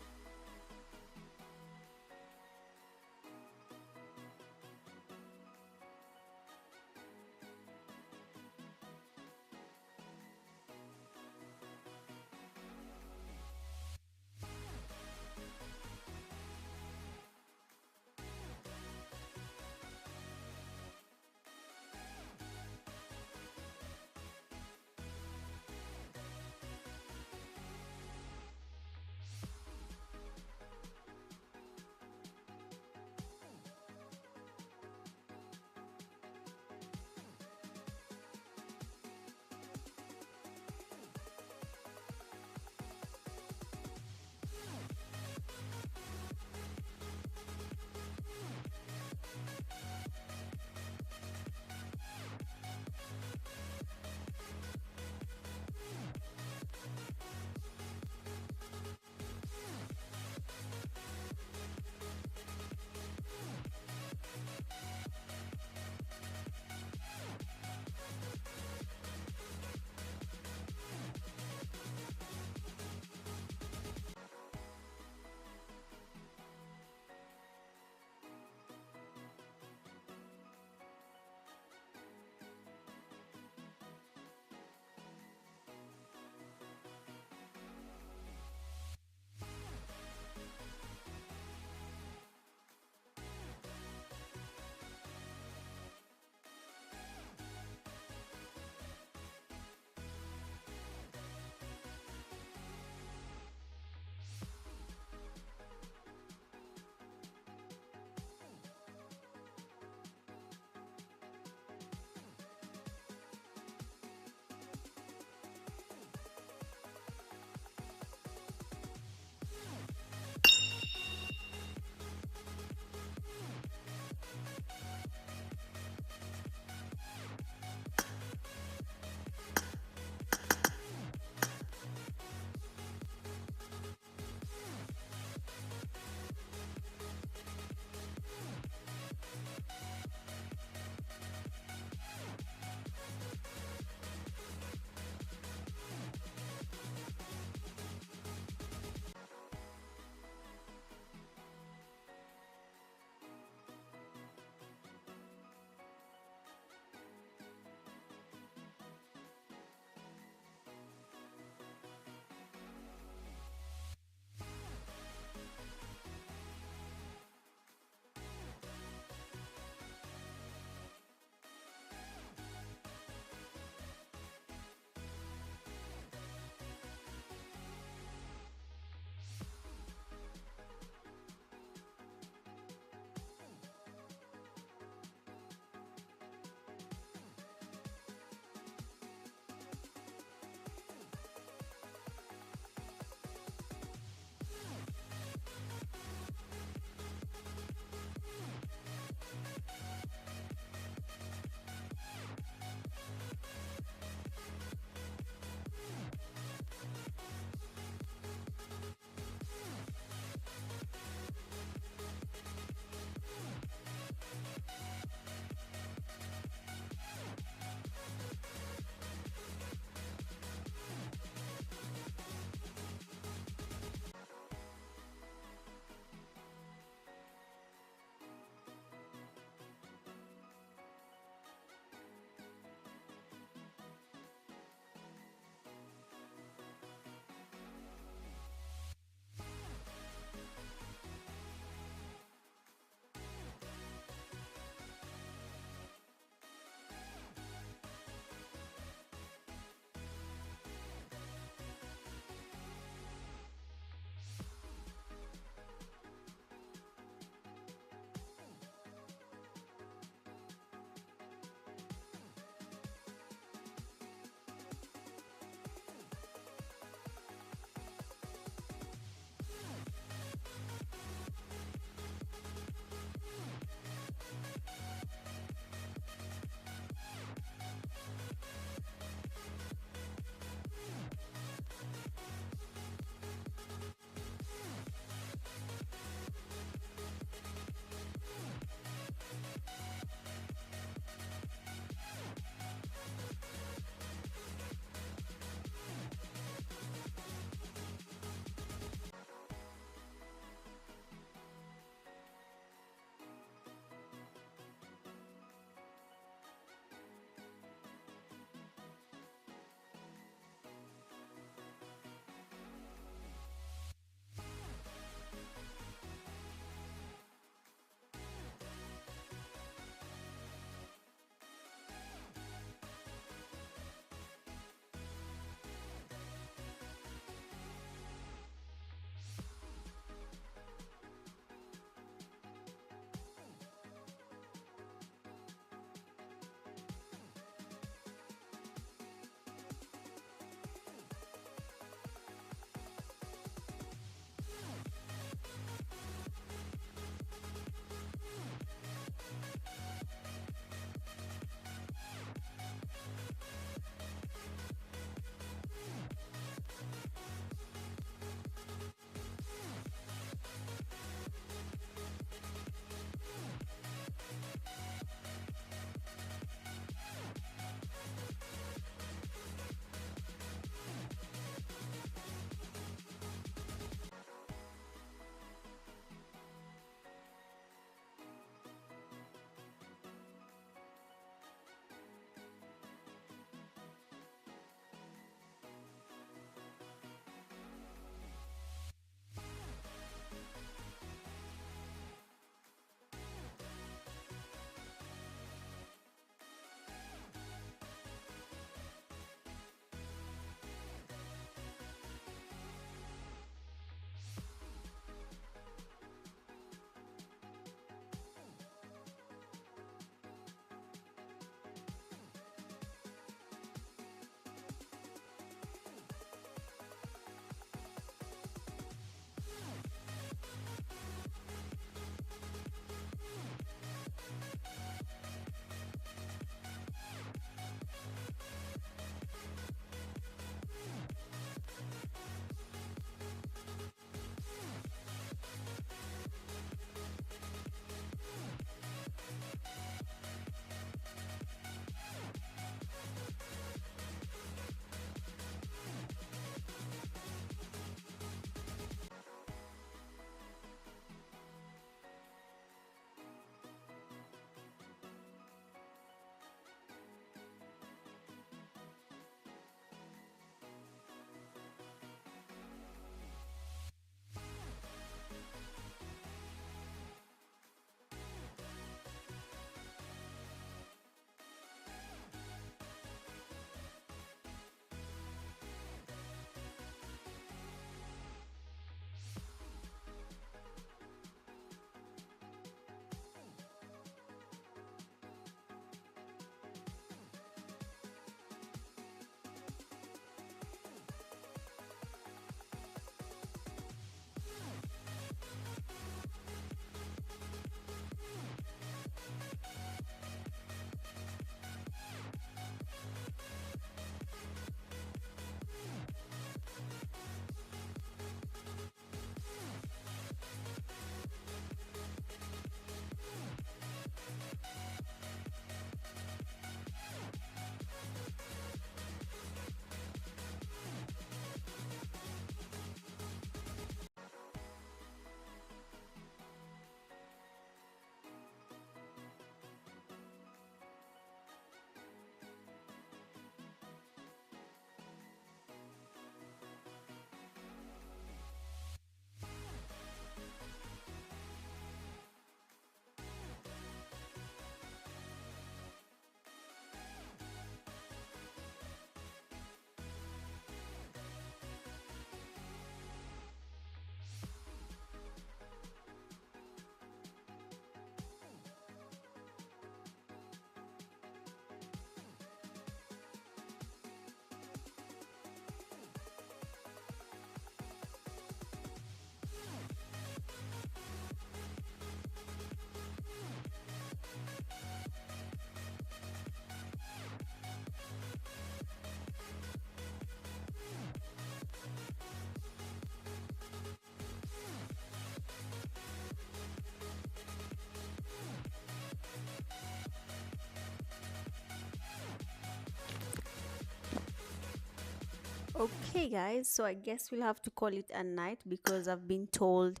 Okay, guys, so I guess we'll have to call it a night because I've been told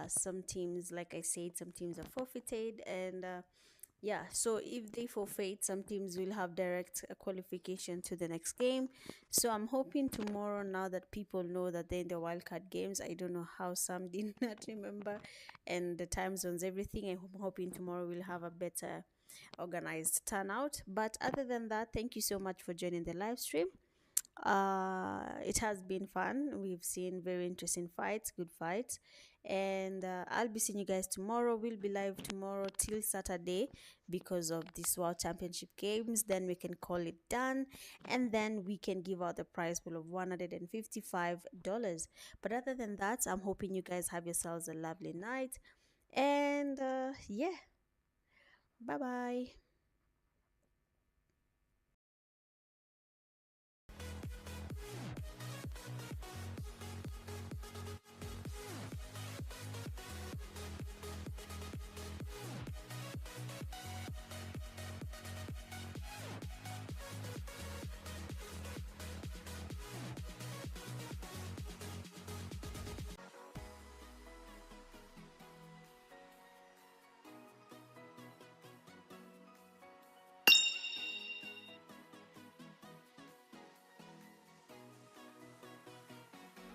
some teams, like I said, some teams are forfeited, and yeah, so if they forfeit, some teams will have direct qualification to the next game. So I'm hoping tomorrow, now that people know that they're in the wildcard games, I don't know how some did not remember, and the time zones, everything. I'm hoping tomorrow we'll have a better organized turnout. But other than that, thank you so much for joining the live stream. It has been fun. We've seen very interesting fights, good fights, and I'll be seeing you guys tomorrow. We'll be live tomorrow till Saturday because of this World Championship games. Then we can call it done, and then we can give out the prize pool of $155. But other than that, I'm hoping you guys have yourselves a lovely night, and yeah, bye bye.